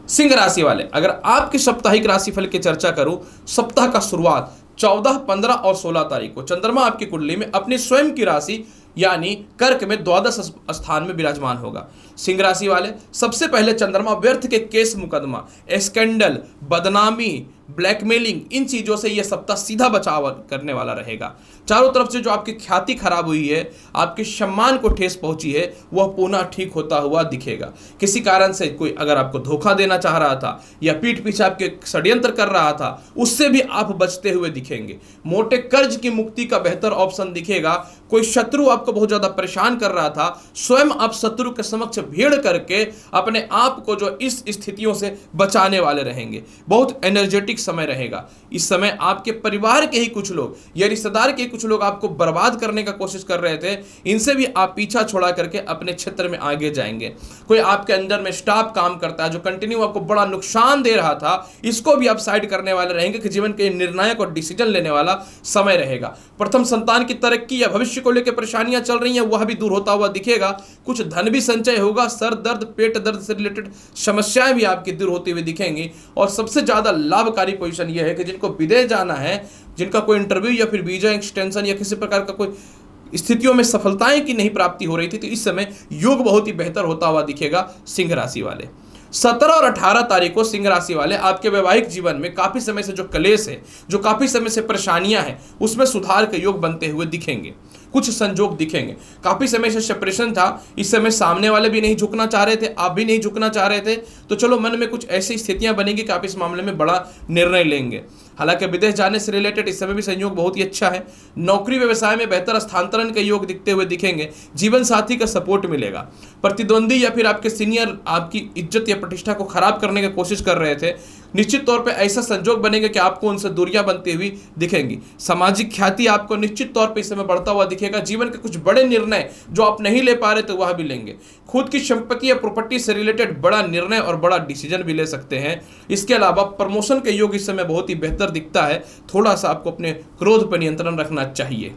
सिंह राशि वाले, अगर आपके साप्ताहिक राशिफल की चर्चा करूं, सप्ताह का शुरुआत 14, 15 और 16 तारीख को चंद्रमा आपकी कुंडली में अपनी स्वयं की राशि यानी कर्क में द्वादश स्थान में विराजमान होगा। सिंह राशि वाले सबसे पहले चंद्रमा व्यर्थ के केस मुकदमा, स्कैंडल, बदनामी, ब्लैकमेलिंग, इन चीजों से यह सप्ताह सीधा बचाव करने वाला रहेगा। चारों तरफ से जो आपकी ख्याति खराब हुई है, आपके सम्मान को ठेस पहुंची है, वह पुनः ठीक होता हुआ दिखेगा। किसी कारण से कोई अगर आपको धोखा देना चाह रहा था या पीठ पीछे आपके षड्यंत्र कर रहा था, उससे भी आप बचते हुए दिखेंगे। मोटे कर्ज की मुक्ति का बेहतर ऑप्शन दिखेगा। कोई शत्रु आपको बहुत ज्यादा परेशान कर रहा था, स्वयं आप शत्रु के समक्ष भीड़ करके अपने आप को जो इस स्थितियों से बचाने वाले रहेंगे। बहुत एनर्जेटिक समय रहेगा। इस समय आपके परिवार के ही कुछ लोग या रिश्तेदार के कुछ लोग आपको बर्बाद करने का कोशिश कर रहे थे, इनसे भी आप पीछा छोड़ा करके अपने क्षेत्र में आगे जाएंगे। कोई आपके अंदर में स्टाफ काम करता है जो कंटिन्यू आपको बड़ा नुकसान दे रहा था, इसको भी आप साइड करने वाले रहेंगे कि जीवन के निर्णायक और डिसीजन लेने वाला समय रहेगा। प्रथम संतान की तरक्की या भविष्य को लेकर परेशानियां चल रही हैं, वह भी दूर होता हुआ दिखेगा। कुछ धन भी संचय होगा। सर दर्द, पेट दर्द से रिलेटेड समस्याएं भी आपकी दूर होती हुई दिखेंगी। और सबसे ज्यादा लाभकारी पोजीशन यह है कि जिनको विदेश जाना है, जिनका कोई इंटरव्यू या फिर वीजा एक्सटेंशन या किसी प्रकार का कोई स्थितियों में सफलताएं की नहीं प्राप्ति हो रही थी, तो इस समय योग बहुत ही बेहतर होता हुआ दिखेगा। सिंह राशि वाले 17 और 18 तारीख को सिंह राशि वाले आपके वैवाहिक जीवन में काफी समय से जो कलेश है, जो काफी समय से परेशानियां हैं, उसमें सुधार के योग बनते हुए दिखेंगे। कुछ संजोग दिखेंगे। काफी समय से सेपरेशन था, इस समय सामने वाले भी नहीं झुकना चाह रहे थे, आप भी नहीं झुकना चाह रहे थे, तो चलो मन में कुछ ऐसी स्थितियां बनेंगी कि आप इस मामले में बड़ा निर्णय लेंगे। हालांकि विदेश जाने से रिलेटेड इस समय भी संयोग बहुत ही अच्छा है। नौकरी व्यवसाय में बेहतर स्थानांतरण के योग दिखते हुए दिखेंगे। जीवन साथी का सपोर्ट मिलेगा। प्रतिद्वंदी या फिर आपके सीनियर आपकी इज्जत या प्रतिष्ठा को खराब करने की कोशिश कर रहे थे, निश्चित तौर पे ऐसा संजोग बनेगा कि आपको उनसे दूरियां बनती हुई दिखेंगी। सामाजिक ख्याति आपको निश्चित तौर पे इस समय बढ़ता हुआ दिखेगा। जीवन के कुछ बड़े निर्णय जो आप नहीं ले पा रहे थे, वह भी लेंगे। खुद की संपत्ति या प्रॉपर्टी से रिलेटेड बड़ा निर्णय और बड़ा डिसीजन भी ले सकते हैं। इसके अलावा प्रमोशन के योग इस समय बहुत ही बेहतर दिखता है। थोड़ा सा आपको अपने क्रोध पर नियंत्रण रखना चाहिए।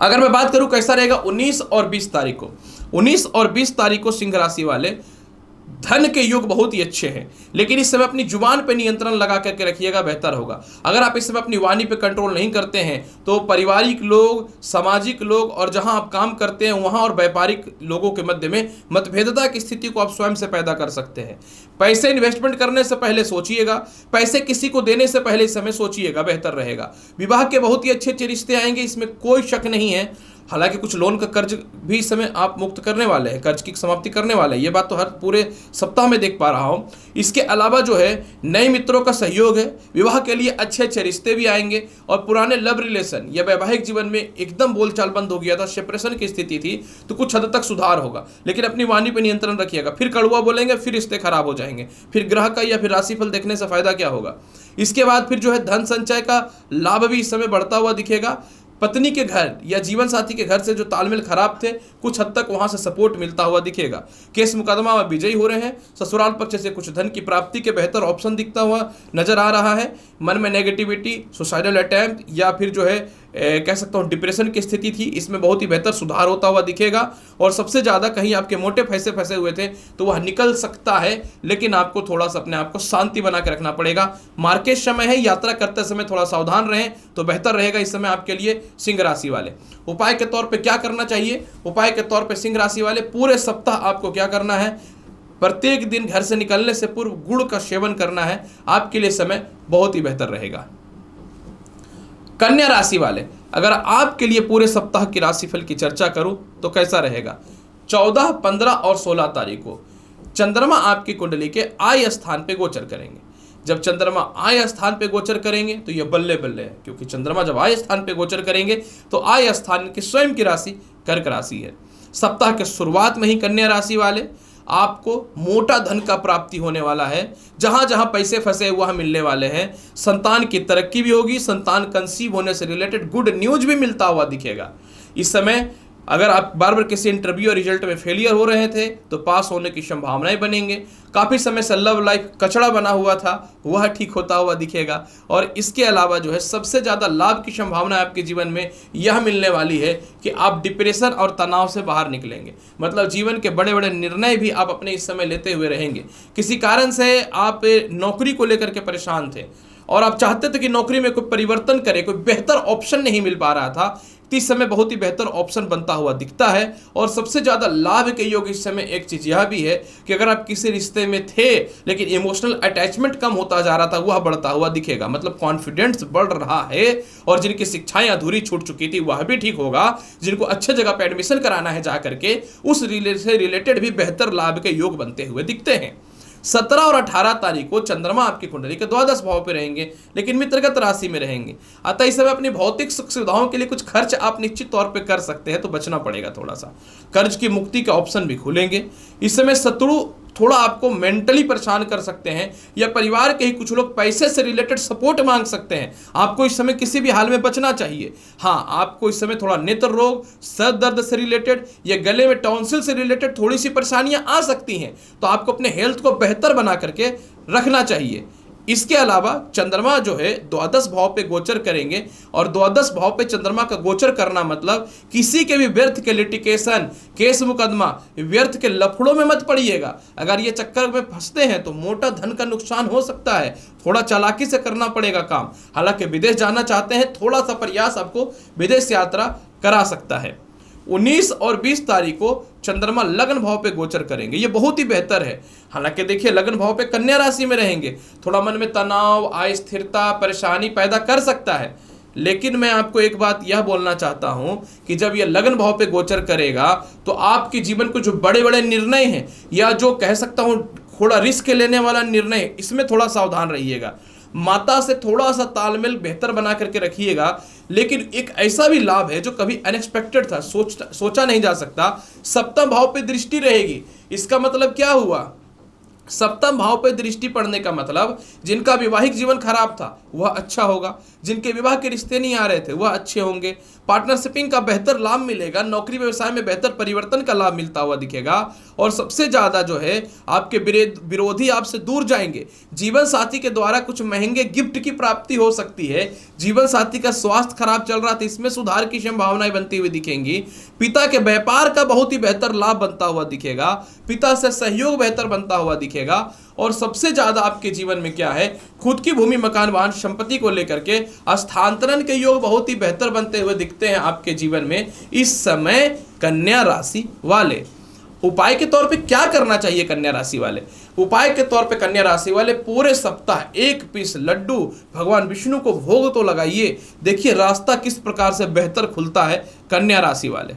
अगर मैं बात करूं कैसा रहेगा 19 और 20 तारीख को, 19 और 20 तारीख को सिंह राशि वाले धन के योग बहुत ही अच्छे हैं, लेकिन इस समय अपनी जुबान पे नियंत्रण लगा करके रखिएगा, बेहतर होगा। अगर आप इस समय अपनी वाणी पे कंट्रोल नहीं करते हैं तो पारिवारिक लोग, सामाजिक लोग और जहां आप काम करते हैं वहां और व्यापारिक लोगों के मध्य में मतभेदता की स्थिति को आप स्वयं से पैदा कर सकते हैं। पैसे इन्वेस्टमेंट करने से पहले सोचिएगा, पैसे किसी को देने से पहले इस समय सोचिएगा, बेहतर रहेगा। विवाह के बहुत ही अच्छे अच्छे रिश्ते आएंगे, इसमें कोई शक नहीं है। हालांकि कुछ लोन का कर्ज भी इस समय आप मुक्त करने वाले हैं, कर्ज की समाप्ति करने वाले हैं, ये बात तो हर पूरे सप्ताह में देख पा रहा हूं। इसके अलावा जो है नए मित्रों का सहयोग है, विवाह के लिए अच्छे अच्छे रिश्ते भी आएंगे और पुराने लव रिलेशन या वैवाहिक जीवन में एकदम बोलचाल बंद हो गया था, सेपरेशन की स्थिति थी, तो कुछ हद तक सुधार होगा। लेकिन अपनी वाणी पर नियंत्रण रखिएगा, फिर कड़वा बोलेंगे, फिर रिश्ते खराब हो जाएंगे, फिर ग्रह का या फिर राशिफल देखने से फायदा क्या होगा। इसके बाद फिर जो है धन संचय का लाभ भी इस समय बढ़ता हुआ दिखेगा। पत्नी के घर या जीवन साथी के घर से जो तालमेल खराब थे, कुछ हद तक वहां से सपोर्ट मिलता हुआ दिखेगा। केस मुकदमा में विजयी हो रहे हैं। ससुराल पक्ष से कुछ धन की प्राप्ति के बेहतर ऑप्शन दिखता हुआ नजर आ रहा है। मन में नेगेटिविटी, सुसाइडल अटेम्प्ट या फिर जो है कह सकता हूँ डिप्रेशन की स्थिति थी, इसमें बहुत ही बेहतर सुधार होता हुआ दिखेगा। और सबसे ज़्यादा कहीं आपके मोटे पैसे फंसे हुए थे तो वह निकल सकता है, लेकिन आपको थोड़ा सा अपने आप को शांति बना के रखना पड़ेगा। मार्केट समय है, यात्रा करते समय थोड़ा सावधान रहें तो बेहतर रहेगा इस समय आपके लिए सिंह राशि वाले। उपाय के तौर पे क्या करना चाहिए? उपाय के तौर पे सिंह राशि वाले पूरे सप्ताह आपको क्या करना है? प्रत्येक दिन घर से निकलने से पूर्व गुड़ का सेवन करना है, आपके लिए समय बहुत ही बेहतर रहेगा। कन्या राशि वाले, अगर आपके लिए पूरे सप्ताह की राशिफल की चर्चा करूं तो कैसा रहेगा? 14, 15 और 16 तारीख को चंद्रमा आपकी कुंडली के आय स्थान पे गोचर करेंगे। जब चंद्रमा आय स्थान पे गोचर करेंगे तो यह बल्ले बल्ले है, क्योंकि चंद्रमा जब आय स्थान पे गोचर करेंगे तो आय स्थान की स्वयं की राशि कर्क राशि है। सप्ताह के शुरुआत में ही कन्या राशि वाले आपको मोटा धन का प्राप्ति होने वाला है। जहां जहां पैसे फंसे वहां मिलने वाले हैं। संतान की तरक्की भी होगी। संतान कंसीव होने से रिलेटेड गुड न्यूज भी मिलता हुआ दिखेगा। इस समय अगर आप बार बार किसी इंटरव्यू और रिजल्ट में फेलियर हो रहे थे तो पास होने की संभावनाएं बनेंगे। काफ़ी समय से लव लाइफ कचड़ा बना हुआ था, वह ठीक होता हुआ दिखेगा। और इसके अलावा जो है सबसे ज़्यादा लाभ की संभावना आपके जीवन में यह मिलने वाली है कि आप डिप्रेशन और तनाव से बाहर निकलेंगे। मतलब जीवन के बड़े बड़े निर्णय भी आप अपने इस समय लेते हुए रहेंगे। किसी कारण से आप नौकरी को लेकर के परेशान थे और आप चाहते थे कि नौकरी में कोई परिवर्तन करे, कोई बेहतर ऑप्शन नहीं मिल पा रहा था, तो इस समय बहुत ही बेहतर ऑप्शन बनता हुआ दिखता है। और सबसे ज़्यादा लाभ के योग इस समय एक चीज़ यह भी है कि अगर आप किसी रिश्ते में थे लेकिन इमोशनल अटैचमेंट कम होता जा रहा था, वह बढ़ता हुआ दिखेगा। मतलब कॉन्फिडेंस बढ़ रहा है। और जिनकी शिक्षाएं अधूरी छूट चुकी थी वह भी ठीक होगा। जिनको अच्छे जगह पे एडमिशन कराना है जा करके, उस से रिलेटेड भी बेहतर लाभ के योग बनते हुए दिखते हैं। 17 और 18 तारीख को चंद्रमा आपकी कुंडली के द्वादश भाव पे रहेंगे, लेकिन मित्रगत राशि में रहेंगे। अतः इस समय अपनी भौतिक सुख सुविधाओं के लिए कुछ खर्च आप निश्चित तौर पे कर सकते हैं, तो बचना पड़ेगा थोड़ा सा। कर्ज की मुक्ति के ऑप्शन भी खुलेंगे। इस समय शत्रु थोड़ा आपको मेंटली परेशान कर सकते हैं, या परिवार के ही कुछ लोग पैसे से रिलेटेड सपोर्ट मांग सकते हैं। आपको इस समय किसी भी हाल में बचना चाहिए। हाँ, आपको इस समय थोड़ा नेत्र रोग, सर दर्द से रिलेटेड या गले में टॉन्सिल से रिलेटेड थोड़ी सी परेशानियां आ सकती हैं, तो आपको अपने हेल्थ को बेहतर बना करके रखना चाहिए। इसके अलावा चंद्रमा जो है द्वादश भाव पे गोचर करेंगे, और द्वादश भाव पे चंद्रमा का गोचर करना मतलब किसी के भी व्यर्थ के लिटिगेशन, केस मुकदमा, व्यर्थ के लफड़ों में मत पड़िएगा। अगर ये चक्कर में फंसते हैं तो मोटा धन का नुकसान हो सकता है। थोड़ा चालाकी से करना पड़ेगा काम। हालांकि विदेश जाना चाहते हैं, थोड़ा सा प्रयास आपको विदेश यात्रा करा सकता है। 19 और 20 तारीख को चंद्रमा लग्न भाव पे गोचर करेंगे, ये बहुत ही बेहतर है। हालांकि देखिए लग्न भाव पे कन्या राशि में रहेंगे, थोड़ा मन में तनाव, अस्थिरता, परेशानी पैदा कर सकता है। लेकिन मैं आपको एक बात यह बोलना चाहता हूं कि जब यह लग्न भाव पे गोचर करेगा तो आपके जीवन को जो बड़े बड़े निर्णय हैं, या जो कह सकता हूं थोड़ा रिस्क लेने वाला निर्णय, इसमें थोड़ा सावधान रहिएगा। माता से थोड़ा सा तालमेल बेहतर बना करके रखिएगा। लेकिन एक ऐसा भी लाभ है जो कभी अनएक्सपेक्टेड था, सोचा नहीं जा सकता। सप्तम भाव पे दृष्टि रहेगी। इसका मतलब क्या हुआ? सप्तम भाव पे दृष्टि पड़ने का मतलब जिनका वैवाहिक जीवन खराब था वह अच्छा होगा, जिनके विवाह के रिश्ते नहीं आ रहे थे वह अच्छे होंगे, पार्टनरशिपिंग का बेहतर लाभ मिलेगा, नौकरी व्यवसाय में बेहतर परिवर्तन का लाभ मिलता हुआ दिखेगा। और सबसे ज्यादा जो है आपके विरोधी आपसे दूर जाएंगे। जीवन साथी के द्वारा कुछ महंगे गिफ्ट की प्राप्ति हो सकती है। जीवन साथी का स्वास्थ्य खराब चल रहा था, इसमें सुधार की संभावनाएं बनती हुई दिखेंगी। पिता के व्यापार का बहुत ही बेहतर लाभ बनता हुआ दिखेगा। पिता से सहयोग बेहतर बनता हुआ दिखेगा। और सबसे ज्यादा आपके जीवन में क्या है, खुद की भूमि, मकान, वाहन, संपत्ति को लेकर के स्थानांतरण के योग बहुत ही बेहतर बनते हुए दिखते हैं आपके जीवन में इस समय कन्या राशि वाले। उपाय के तौर पे क्या करना चाहिए कन्या राशि वाले? उपाय के तौर पे कन्या राशि वाले पूरे सप्ताह 1 पीस लड्डू भगवान विष्णु को भोग तो लगाइए। देखिए रास्ता किस प्रकार से बेहतर खुलता है कन्या राशि वाले।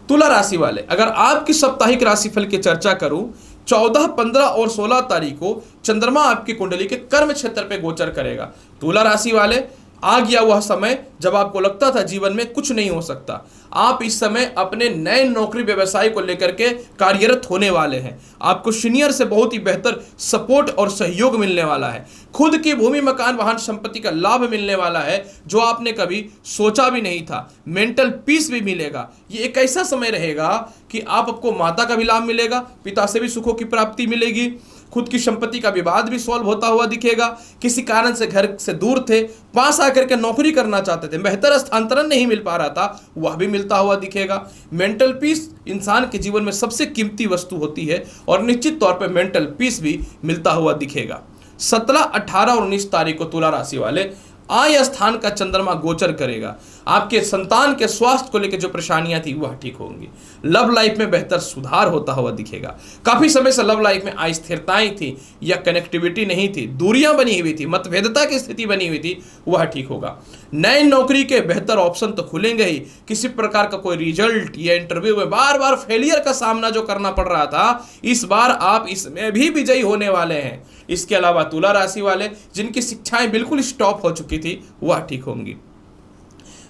तुला राशि वाले, अगर आपकी साप्ताहिक राशिफल की चर्चा करूं, 14, 15 और 16 तारीख को चंद्रमा आपकी कुंडली के कर्म क्षेत्र पे गोचर करेगा। तुला राशि वाले, आ गया वह समय जब आपको लगता था जीवन में कुछ नहीं हो सकता। आप इस समय अपने नए नौकरी व्यवसाय को लेकर के कार्यरत होने वाले हैं। आपको सीनियर से बहुत ही बेहतर सपोर्ट और सहयोग मिलने वाला है। खुद की भूमि, मकान, वाहन, संपत्ति का लाभ मिलने वाला है जो आपने कभी सोचा भी नहीं था। मेंटल पीस भी मिलेगा। ये एक ऐसा समय रहेगा कि आपको माता का भी लाभ मिलेगा, पिता से भी सुखों की प्राप्ति मिलेगी। खुद की संपत्ति का विवाद भी सॉल्व होता हुआ दिखेगा। किसी कारण से घर से दूर थे, पास आकर के नौकरी करना चाहते थे, बेहतर स्थानांतरण नहीं मिल पा रहा था, वह भी मिलता हुआ दिखेगा। मेंटल पीस इंसान के जीवन में सबसे कीमती वस्तु होती है और निश्चित तौर पर मेंटल पीस भी मिलता हुआ दिखेगा। 17, 18 और 19 तारीख को तुला राशि वाले आय स्थान का चंद्रमा गोचर करेगा। आपके संतान के स्वास्थ्य को लेकर जो परेशानियां थी वह ठीक होंगी। लव लाइफ में बेहतर सुधार होता हुआ दिखेगा। काफी समय से लव लाइफ में अस्थिरताएं थी या कनेक्टिविटी नहीं थी, दूरियां बनी हुई थी, मतभेदता की स्थिति बनी हुई थी, वह ठीक होगा। नए नौकरी के बेहतर ऑप्शन तो खुलेंगे ही। किसी प्रकार का कोई रिजल्ट या इंटरव्यू में बार बार फेलियर का सामना जो करना पड़ रहा था, इस बार आप इसमें भी विजयी होने वाले हैं। इसके अलावा तुला राशि वाले जिनकी शिक्षाएं बिल्कुल स्टॉप हो चुकी थी वह ठीक होंगी।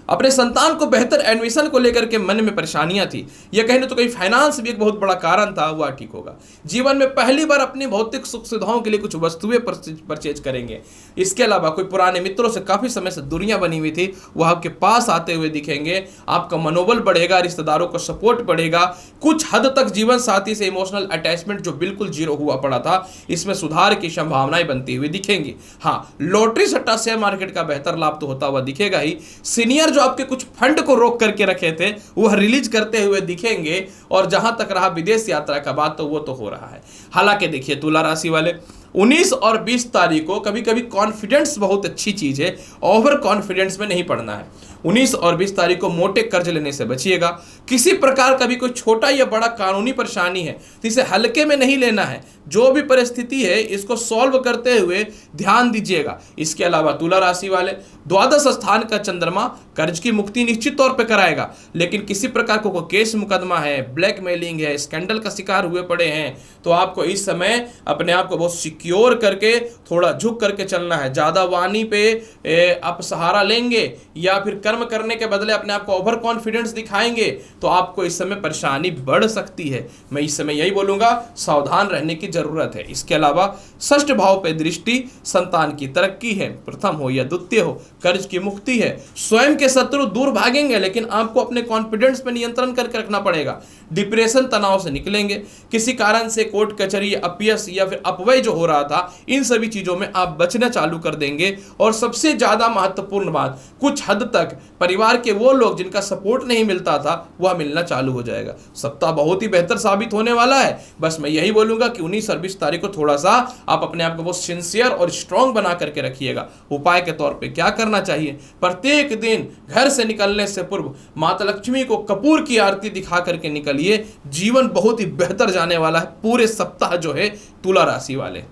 अपने संतान को बेहतर एडमिशन को लेकर के मन में परेशानियां थी, या कहने तो कहीं फाइनेंस भी एक बहुत बड़ा कारण था, वह ठीक होगा। जीवन में पहली बार अपनी भौतिक सुख सुविधाओं के लिए कुछ वस्तुएं परचेज करेंगे। इसके अलावा कोई पुराने मित्रों से काफी समय से दूरियां बनी हुई थी, वह आपके पास आते हुए दिखेंगे। आपका मनोबल बढ़ेगा, रिश्तेदारों का सपोर्ट बढ़ेगा। कुछ हद तक जीवन साथी से इमोशनल अटैचमेंट जो बिल्कुल जीरो हुआ पड़ा था, इसमें सुधार की संभावनाएं बनती हुई दिखेंगी। हाँ, लॉटरी सट्टा शेयर मार्केट का बेहतर लाभ तो होता हुआ दिखेगा ही। सीनियर जो आपके कुछ फंड को रोक करके रखे थे वह रिलीज करते हुए दिखेंगे। और जहां तक रहा विदेश यात्रा का बात, तो वो तो हो रहा है। हालांकि देखिए तुला राशि वाले 19 और 20 तारीख को कभी कभी कॉन्फिडेंस बहुत अच्छी चीज है, ओवर कॉन्फिडेंस में नहीं पड़ना है। 19 और 20 तारीख को मोटे कर्ज लेने से बचिएगा। किसी प्रकार का भी कोई छोटा या बड़ा कानूनी परेशानी है तो इसे हल्के में नहीं लेना है। जो भी परिस्थिति है इसको सॉल्व करते हुए ध्यान दीजिएगा। इसके अलावा तुला राशि वाले, द्वादश स्थान का चंद्रमा कर्ज की मुक्ति निश्चित तौर पे कराएगा, लेकिन किसी प्रकार को कोई केस मुकदमा है, ब्लैकमेलिंग है, स्कैंडल का शिकार हुए पड़े हैं तो आपको इस समय अपने आप को बहुत सिक्योर करके थोड़ा झुक करके चलना है। ज़्यादा वाणी पे आप सहारा लेंगे या फिर कर्म करने के बदले अपने आप को ओवर कॉन्फिडेंस दिखाएंगे तो आपको इस समय परेशानी बढ़ सकती है। मैं इस समय यही बोलूँगा, सावधान रहने की जरूरत है। इसके अलावा षष्ठ भाव पे दृष्टि, संतान की तरक्की है, प्रथम हो या द्वितीय हो, कर्ज की मुक्ति है, स्वयं के शत्रु दूर भागेंगे, लेकिन आपको अपने कॉन्फिडेंस पे नियंत्रण करके रखना पड़ेगा। डिप्रेशन, तनाव से निकलेंगे। किसी कारण से कोर्ट कचहरी, अपयश या फिर अपव्यय जो हो रहा था, इन सभी चीजों में आप बचना चालू कर देंगे। और सबसे ज्यादा महत्वपूर्ण बात, कुछ हद तक परिवार के वो लोग जिनका सपोर्ट नहीं मिलता था वह मिलना चालू हो जाएगा। सप्ताह बहुत ही बेहतर साबित होने वाला है। बस मैं यही बोलूंगा कि 19 और 20 तारीख को थोड़ा सा आप अपने आप को बहुत सिंसियर और स्ट्रांग बना करके रखिएगा। उपाय के तौर पे क्या करना चाहिए, प्रत्येक दिन घर से निकलने से पूर्व माता लक्ष्मी को कपूर की आरती दिखा करके निकलिए। जीवन बहुत ही बेहतर जाने वाला है पूरे सप्ताह जो है। तुला राशि वाले,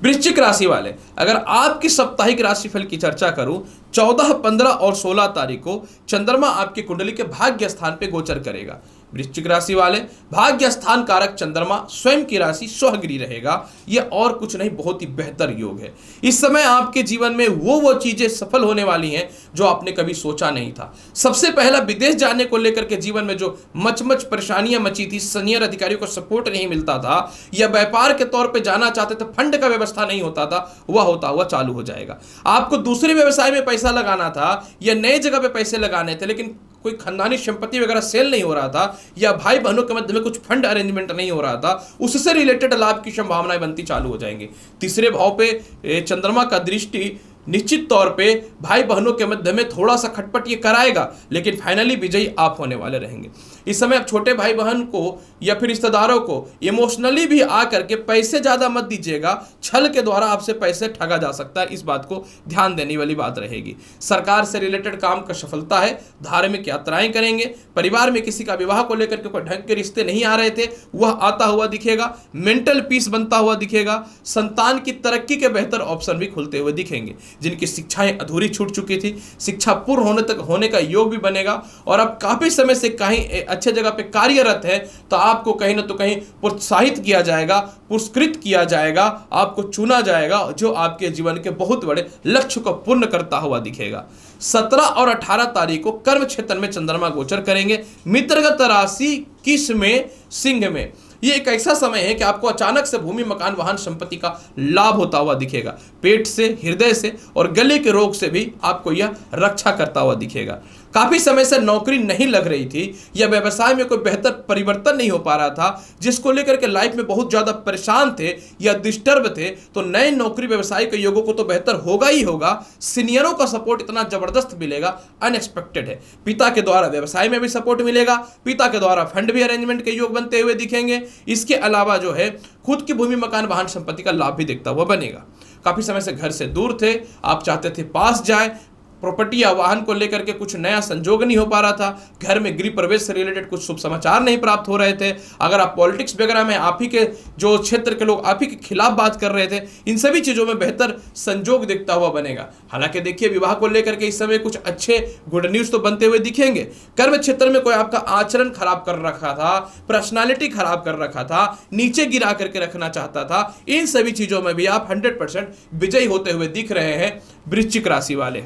वृश्चिक राशि वाले, अगर आपकी साप्ताहिक राशिफल की चर्चा करूं, 14, 15 और 16 तारीख को चंद्रमा आपकी कुंडली के भाग्य स्थान पे गोचर करेगा। वृश्चिक राशि वाले, भाग्य स्थान कारक चंद्रमा स्वयं की राशि स्वगृह रहेगा। यह और कुछ नहीं, बहुत ही बेहतर योग है। इस समय आपके जीवन में वो चीजें सफल होने वाली हैं जो आपने कभी सोचा नहीं था। सबसे पहला, विदेश जाने को लेकर के जीवन में जो मच परेशानियां मची थी, सीनियर अधिकारियों को सपोर्ट नहीं मिलता था या व्यापार के तौर पर जाना चाहते थे, फंड का व्यवस्था नहीं होता था, वह होता हुआ चालू हो जाएगा। आपको दूसरे व्यवसाय में पैसा लगाना था या नए जगह पे पैसे लगाने थे, लेकिन कोई खानदानी संपत्ति वगैरह सेल नहीं हो रहा था या भाई बहनों के मध्य में कुछ फंड अरेंजमेंट नहीं हो रहा था, उससे रिलेटेड लाभ की संभावनाएं बनती चालू हो जाएंगी। तीसरे भाव पे चंद्रमा का दृष्टि निश्चित तौर पे भाई बहनों के मध्य में थोड़ा सा खटपट ये कराएगा, लेकिन फाइनली विजयी आप होने वाले रहेंगे। इस समय आप छोटे भाई बहन को या फिर रिश्तेदारों को इमोशनली भी आकर के पैसे ज्यादा मत दीजिएगा, छल के द्वारा आपसे पैसे ठगा जा सकता है, इस बात को ध्यान देने वाली बात रहेगी। सरकार से रिलेटेड काम का सफलता है, धार्मिक यात्राएं करेंगे, परिवार में किसी का विवाह को लेकर के कोई ढंग के रिश्ते नहीं आ रहे थे वह आता हुआ दिखेगा, मेंटल पीस बनता हुआ दिखेगा, संतान की तरक्की के बेहतर ऑप्शन भी खुलते हुए दिखेंगे। जिनकी शिक्षाएं अधूरी छूट चुकी थी, शिक्षा पूर्ण होने का योग भी बनेगा और आप काफी समय से कहीं अच्छे जगह पे कार्यरत है तो आपको कहीं ना तो कहीं प्रोत्साहित किया जाएगा, पुरस्कृत किया जाएगा, आपको चुना जाएगा जो आपके जीवन के बहुत बड़े लक्ष्य को पूर्ण करता हुआ दिखेगा। 17 और 18 तारीख को कर्म क्षेत्र में चंद्रमा गोचर करेंगे। मित्रगत राशि किस में, सिंह में। ये एक ऐसा समय है कि आपको अचानक से भूमि, मकान, वाहन, संपत्ति का लाभ होता हुआ दिखेगा। पेट से, हृदय से और गले के रोग से भी आपको यह रक्षा करता हुआ दिखेगा। काफी समय से नौकरी नहीं लग रही थी या व्यवसाय में कोई बेहतर परिवर्तन नहीं हो पा रहा था, जिसको लेकर के लाइफ में बहुत ज्यादा परेशान थे या डिस्टर्ब थे, तो नए नौकरी व्यवसाय के योगों को तो बेहतर होगा ही होगा। सीनियरों का सपोर्ट इतना जबरदस्त मिलेगा, अनएक्सपेक्टेड है। पिता के द्वारा व्यवसाय में भी सपोर्ट मिलेगा, पिता के द्वारा फंड भी अरेंजमेंट के योग बनते हुए दिखेंगे। इसके अलावा जो है खुद की भूमि, मकान, वाहन, संपत्ति का लाभ भी देखता हुआ बनेगा। काफी समय से घर से दूर थे, आप चाहते थे पास जाए, प्रॉपर्टी या वाहन को लेकर के कुछ नया संजोग नहीं हो पा रहा था, घर में गृह प्रवेश से रिलेटेड कुछ शुभ समाचार नहीं प्राप्त हो रहे थे। अगर आप पॉलिटिक्स वगैरह में आप ही के जो क्षेत्र के लोग आप ही के खिलाफ बात कर रहे थे, इन सभी चीजों में बेहतर संजोग दिखता हुआ बनेगा। हालांकि देखिए, विवाह को लेकर के इस समय कुछ अच्छे गुड न्यूज तो बनते हुए दिखेंगे। कर्म क्षेत्र में कोई आपका आचरण खराब कर रखा था, पर्सनालिटी खराब कर रखा था, नीचे गिरा करके रखना चाहता था, इन सभी चीजों में भी आप 100% विजयी होते हुए दिख रहे हैं वृश्चिक राशि वाले।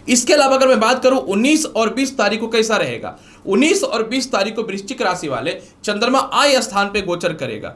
इसके अलावा अगर मैं बात करूं 19 और 20 तारीख को कैसा रहेगा, 19 और 20 तारीख को वृश्चिक राशि वाले चंद्रमा आय स्थान पे गोचर करेगा।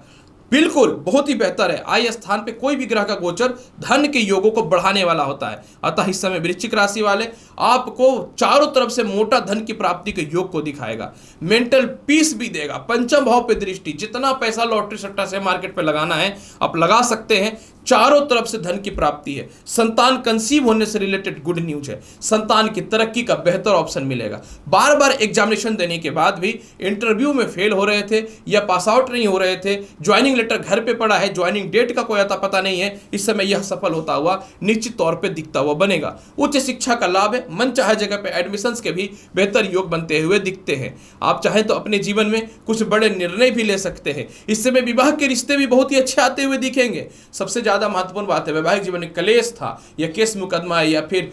बिल्कुल बहुत ही बेहतर है। आय स्थान पे कोई भी ग्रह का गोचर धन के योगों को बढ़ाने वाला होता है। अतः इस समय वृश्चिक राशि वाले आपको चारों तरफ से मोटा धन की प्राप्ति के योग को दिखाएगा, मेंटल पीस भी देगा। पंचम भाव पे दृष्टि, जितना पैसा लॉटरी सट्टा से मार्केट पे लगाना है आप लगा सकते हैं। चारों तरफ से धन की प्राप्ति है, संतान कंसीव होने से रिलेटेड गुड न्यूज है, संतान की तरक्की का बेहतर ऑप्शन मिलेगा। बार बार एग्जामिनेशन देने के बाद भी इंटरव्यू में फेल हो रहे थे या पास आउट नहीं हो रहे थे, ज्वाइनिंग लेटर घर पे पड़ा है, ज्वाइनिंग डेट का कोई आता पता नहीं है, इस समय यह सफल होता हुआ निश्चित तौर पे दिखता हुआ बनेगा। उच्च शिक्षा का लाभ है, मन चाहे जगह पे एडमिशंस के भी बेहतर योग बनते हुए दिखते हैं। आप चाहें तो अपने जीवन में कुछ बड़े निर्णय भी ले सकते हैं। इस समय विवाह के रिश्ते भी बहुत ही अच्छे आते हुए दिखेंगे। सबसे ज्यादा महत्वपूर्ण बात है, वैवाहिक जीवन में क्लेश था या केस मुकदमा या फिर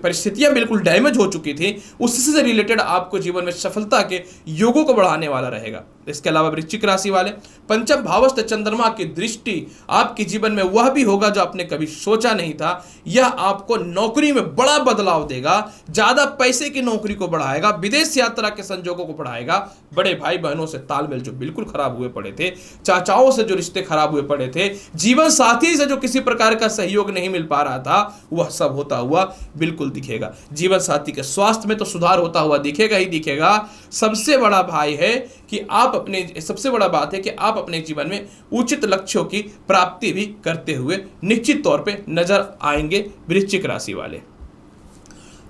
परिस्थितियां बिल्कुल डैमेज हो चुकी थी, उससे रिलेटेड आपको जीवन में सफलता के योगों को बढ़ाने वाला रहेगा। इसके अलावा वृश्चिक राशि वाले, पंचम भावस्थ चंद्रमा की दृष्टि आपके जीवन में वह भी होगा जो आपने कभी सोचा नहीं था। यह आपको नौकरी में बड़ा बदलाव देगा, ज्यादा पैसे की नौकरी को बढ़ाएगा, विदेश यात्रा के संजोगों को बढ़ाएगा। बड़े भाई बहनों से तालमेल जो बिल्कुल खराब हुए पड़े थे, चाचाओं से जो रिश्ते खराब हुए पड़े थे, जीवन साथी से जो किसी प्रकार का सहयोग नहीं मिल पा रहा था, वह सब होता हुआ बिल्कुल दिखेगा। जीवन साथी के स्वास्थ्य में तो सुधार होता हुआ दिखेगा ही दिखेगा। सबसे बड़ा सबसे बड़ा बात है कि आप अपने जीवन में उचित लक्ष्यों की प्राप्ति भी करते हुए निश्चित तौर पे नजर आएंगे। वृश्चिक राशि वाले,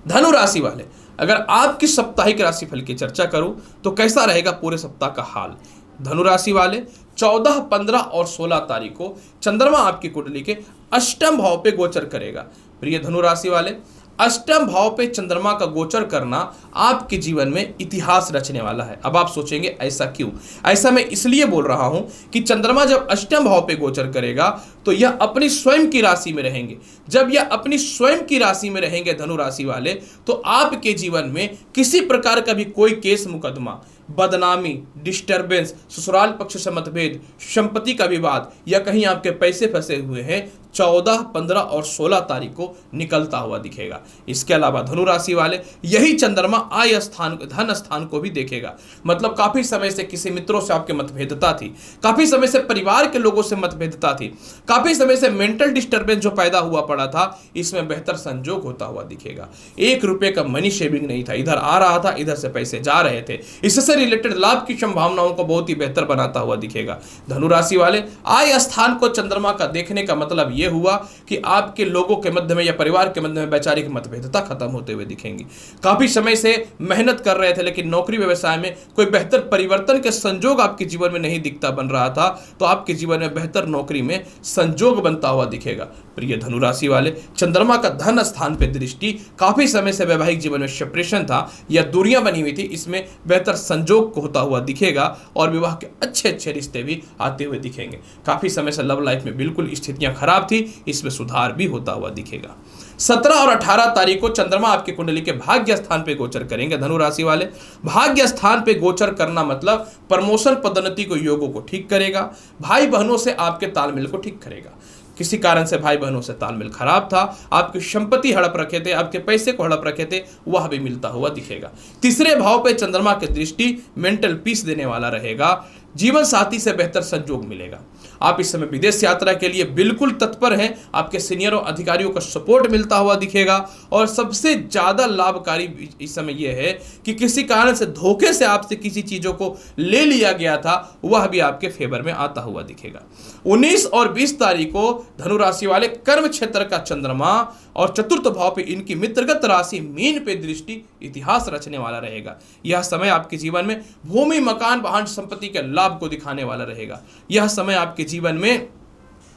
धनु राशि वाले, अगर आपकी साप्ताहिक राशिफल की चर्चा करूं तो कैसा रहेगा पूरे सप्ताह का हाल। धनु राशि वाले, 14, 15 और 16 तारीख को चंद्रमा आपकी कुंडली के अष्टम भाव पे गोचर करेगा। प्रिय धनु राशि वाले, अष्टम भाव पे चंद्रमा का गोचर करना आपके जीवन में इतिहास रचने वाला है। अब आप सोचेंगे ऐसा क्यों? ऐसा मैं इसलिए बोल रहा हूं कि चंद्रमा जब अष्टम भाव पे गोचर करेगा तो यह अपनी स्वयं की राशि में रहेंगे। जब यह अपनी स्वयं की राशि में रहेंगे धनु राशि वाले, तो आपके जीवन में किसी प्रकार का भी कोई केस मुकदमा, बदनामी, डिस्टरबेंस, ससुराल पक्ष से मतभेद, संपत्ति का विवाद या कहीं आपके पैसे फंसे हुए हैं, 14, 15 और 16 तारीख को निकलता हुआ दिखेगा। इसके अलावा धनु राशि वाले, यही चंद्रमा आय स्थान, धन स्थान को भी देखेगा। मतलब काफी समय से किसी मित्रों से आपके मतभेदता थी, काफी समय से परिवार के लोगों से मतभेदता थी, काफी समय से मेंटल डिस्टरबेंस जो पैदा हुआ पड़ा था, इसमें बेहतर संजोग होता हुआ दिखेगा। 1 रुपए का मनी शेविंग नहीं था, इधर आ रहा था, इधर से पैसे जा रहे थे, इससे रिलेटेड लाभ की संभावनाओं को बहुत ही बेहतर बनाता हुआ दिखेगा। धनु राशि वाले, आय स्थान को चंद्रमा का देखने का मतलब यह हुआ कि आपके लोगों के मध्य में या परिवार के मध्य में वैचारिक मतभेदता खत्म होते हुए दिखेंगी। काफी समय से मेहनत कर रहे थे लेकिन नौकरी व्यवसाय में कोई बेहतर परिवर्तन के संजोग आपके जीवन में नहीं दिखता बन रहा था, तो आपके जीवन में बेहतर नौकरी में संजोग बनता हुआ दिखेगा। प्रिय धनु राशि वाले, चंद्रमा का धन स्थान पे दृष्टि, काफी समय से वैवाहिक जीवन में सेपरेशन था या दूरियां बनी हुई थी, इसमें बेहतर संजोग को होता हुआ दिखेगा और विवाह के अच्छे अच्छे रिश्ते भी आते हुए दिखेंगे। काफी समय से लव लाइफ में बिल्कुल स्थितियां खराब थी, इसमें सुधार भी होता हुआ दिखेगा। 17 और 18 तारीख को चंद्रमा आपकी कुंडली के भाग्य स्थान पे गोचर करेंगे। धनु राशि वाले, भाग्य स्थान पे गोचर करना मतलब प्रमोशन, पदोन्नति को योगों को ठीक करेगा, भाई बहनों से आपके तालमेल को ठीक करेगा। किसी कारण से भाई बहनों से तालमेल खराब था, आपकी संपत्ति हड़प रखे थे, आपके पैसे को हड़प रखे थे, वह भी मिलता हुआ दिखेगा। तीसरे भाव पे चंद्रमा की दृष्टि मेंटल पीस देने वाला रहेगा, जीवन साथी से बेहतर संजोग मिलेगा। आप इस समय विदेश यात्रा के लिए बिल्कुल तत्पर हैं, आपके सीनियरों अधिकारियों का सपोर्ट मिलता हुआ दिखेगा और सबसे ज्यादा लाभकारी इस समय यह है कि किसी कारण से धोखे से आपसे किसी चीजों को ले लिया गया था, वह भी आपके फेवर में आता हुआ दिखेगा। 19 और 20 तारीख को धनु राशि वाले, कर्म क्षेत्र का चंद्रमा और चतुर्थ भाव पे इनकी मित्रगत राशि मीन पे दृष्टि इतिहास रचने वाला रहेगा। यह समय आपके जीवन में भूमि, मकान, वाहन, संपत्ति के लाभ को दिखाने वाला रहेगा। यह समय आपके जीवन में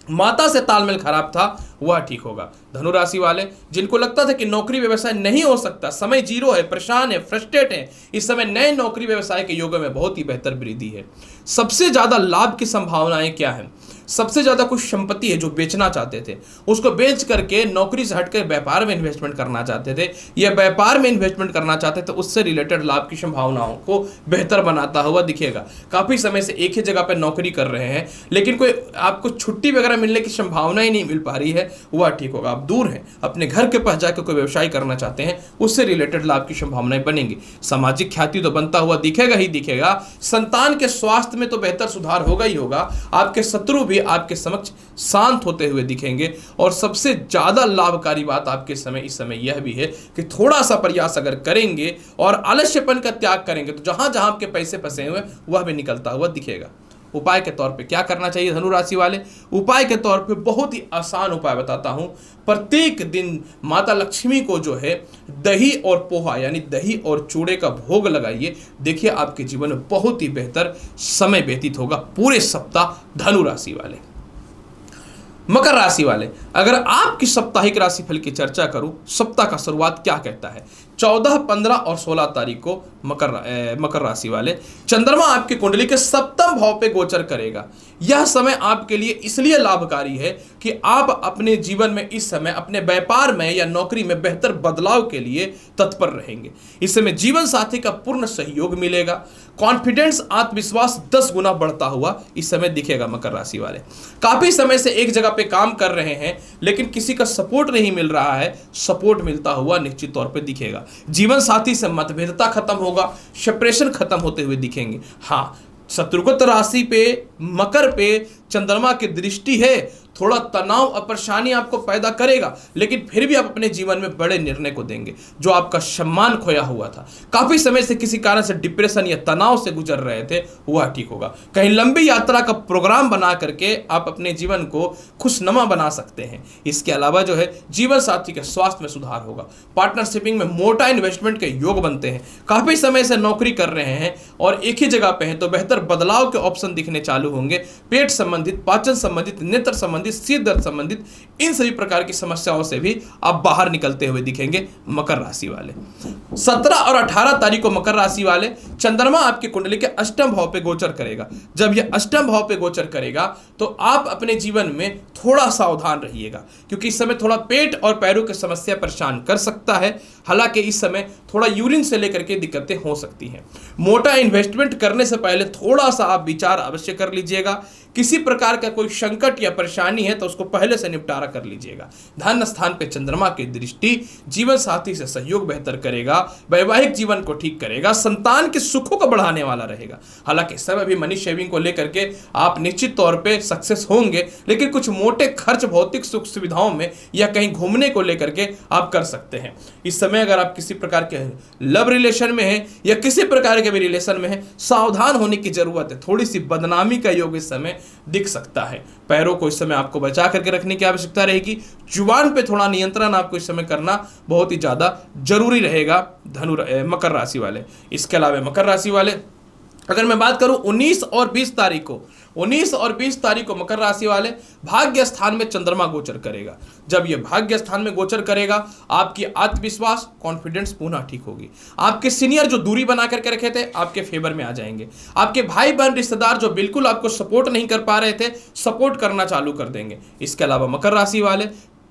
माता से तालमेल खराब था, वह ठीक होगा। धनु राशि वाले, जिनको लगता था कि नौकरी व्यवसाय नहीं हो सकता, समय जीरो है, परेशान है, फ्रस्ट्रेट है, इस समय नए नौकरी व्यवसाय के योगों में बहुत ही बेहतर वृद्धि है। सबसे ज्यादा लाभ की संभावनाएं क्या है? सबसे ज्यादा कुछ संपत्ति है जो बेचना चाहते थे, उसको बेच करके नौकरी से हटकर व्यापार में इन्वेस्टमेंट करना चाहते थे, या व्यापार में इन्वेस्टमेंट करना चाहते थे, उससे रिलेटेड लाभ की संभावनाओं को बेहतर बनाता हुआ दिखेगा। काफी समय से एक ही जगह पर नौकरी कर रहे हैं लेकिन कोई आपको छुट्टी वगैरह मिलने की संभावना ही नहीं मिल पा रही है, वह ठीक होगा। आप दूर हैं, अपने घर के पास जाकर कोई व्यवसाय करना चाहते हैं, उससे रिलेटेड लाभ की संभावनाएं बनेंगी। सामाजिक ख्याति तो बनता हुआ दिखेगा ही दिखेगा। संतान के स्वास्थ्य में तो बेहतर सुधार होगा ही होगा। आपके शत्रु भी आपके समक्ष शांत होते हुए दिखेंगे और सबसे ज्यादा लाभकारी बात आपके समय इस समय यह भी है कि थोड़ा सा प्रयास अगर करेंगे और आलस्यपन का त्याग करेंगे तो जहां जहां आपके पैसे फंसे हुए वह भी निकलता हुआ दिखेगा। उपाय के तौर पे क्या करना चाहिए धनु राशि वाले? उपाय के तौर पे बहुत ही आसान उपाय बताता हूं। प्रत्येक दिन माता लक्ष्मी को जो है दही और पोहा यानी दही और चूड़े का भोग लगाइए। देखिए आपके जीवन में बहुत ही बेहतर समय व्यतीत होगा पूरे सप्ताह धनु राशि वाले। मकर राशि वाले, अगर आपकी साप्ताहिक राशिफल की चर्चा करूं, सप्ताह का शुरुआत क्या कहता है? 14, 15 और 16 तारीख को मकर राशि वाले चंद्रमा आपकी कुंडली के सप्तम भाव पे गोचर करेगा। यह समय आपके लिए इसलिए लाभकारी है कि आप अपने जीवन में इस समय अपने व्यापार में या नौकरी में बेहतर बदलाव के लिए तत्पर रहेंगे। इस समय जीवन साथी का पूर्ण सहयोग मिलेगा। कॉन्फिडेंस, आत्मविश्वास 10 गुना बढ़ता हुआ इस समय दिखेगा मकर राशि वाले। काफी समय से एक जगह पे काम कर रहे हैं लेकिन किसी का सपोर्ट नहीं मिल रहा है, सपोर्ट मिलता हुआ निश्चित तौर पे दिखेगा। जीवन साथी से मतभेदता खत्म होगा, सेपरेशन खत्म होते हुए दिखेंगे। हाँ, शत्रुगत राशि पे मकर पे चंद्रमा की दृष्टि है, थोड़ा तनाव और परेशानी आपको पैदा करेगा, लेकिन फिर भी आप अपने जीवन में बड़े निर्णय को देंगे। जो आपका सम्मान खोया हुआ था, काफी समय से किसी कारण से डिप्रेशन या तनाव से गुजर रहे थे, वह ठीक होगा। कहीं लंबी यात्रा का प्रोग्राम बना करके आप अपने जीवन को खुशनुमा बना सकते हैं। इसके अलावा जो है जीवन साथी के स्वास्थ्य में सुधार होगा। पार्टनरशिपिंग में मोटा इन्वेस्टमेंट के योग बनते हैं। काफी समय से नौकरी कर रहे हैं और एक ही जगह पे हैं तो बेहतर बदलाव के ऑप्शन दिखने चालू होंगे। पेट संबंधित, पाचन संबंधित, नेत्र संबंधित, सिर दर्द संबंधित इन सभी प्रकार की समस्याओं से भी आप बाहर निकलते हुए दिखेंगे मकर राशि वाले। 17 और 18 तारीख को मकर राशि वाले चंद्रमा आपकी कुंडली के अष्टम भाव पे गोचर करेगा। जब यह अष्टम भाव पे गोचर करेगा तो आप अपने जीवन में थोड़ा सावधान रहिएगा, क्योंकि इस समय थोड़ा पेट और पैरों की समस्या परेशान कर सकता है। हालांकि इस समय थोड़ा यूरिन से लेकर के दिक्कतें हो सकती हैं। मोटा इन्वेस्टमेंट करने से पहले थोड़ा सा आप विचार अवश्य कर लीजिएगा। किसी प्रकार का कोई संकट या परेशानी है तो उसको पहले से निपटारा कर लीजिएगा। धन स्थान पे चंद्रमा की दृष्टि जीवन साथी से सहयोग बेहतर करेगा, वैवाहिक जीवन को ठीक करेगा, संतान के सुखों को बढ़ाने वाला रहेगा। हालांकि इस समय भी मनी शेविंग को लेकर के आप निश्चित तौर पे सक्सेस होंगे, लेकिन कुछ मोटे खर्च भौतिक सुख सुविधाओं में या कहीं घूमने को लेकर के आप कर सकते हैं। इस समय अगर आप किसी प्रकार के लव रिलेशन में हैं या किसी प्रकार के भी रिलेशन में हैं, सावधान होने की जरूरत है। थोड़ी सी बदनामी का योग इस समय दिख सकता है। पैरों को इस समय आपको बचा करके रखने की आवश्यकता रहेगी। जुबान पे थोड़ा नियंत्रण आपको इस समय करना बहुत ही ज्यादा जरूरी रहेगा मकर राशि वाले। इसके अलावा मकर राशि वाले अगर मैं बात करूं 19 और 20 तारीख को मकर राशि वाले भाग्य स्थान में चंद्रमा गोचर करेगा। जब यह भाग्य स्थान में गोचर करेगा आपकी आत्मविश्वास, कॉन्फिडेंस पुनः ठीक होगी। आपके सीनियर जो दूरी बना करके रखे थे आपके फेवर में आ जाएंगे। आपके भाई बहन रिश्तेदार जो बिल्कुल आपको सपोर्ट नहीं कर पा रहे थे, सपोर्ट करना चालू कर देंगे। इसके अलावा मकर राशि वाले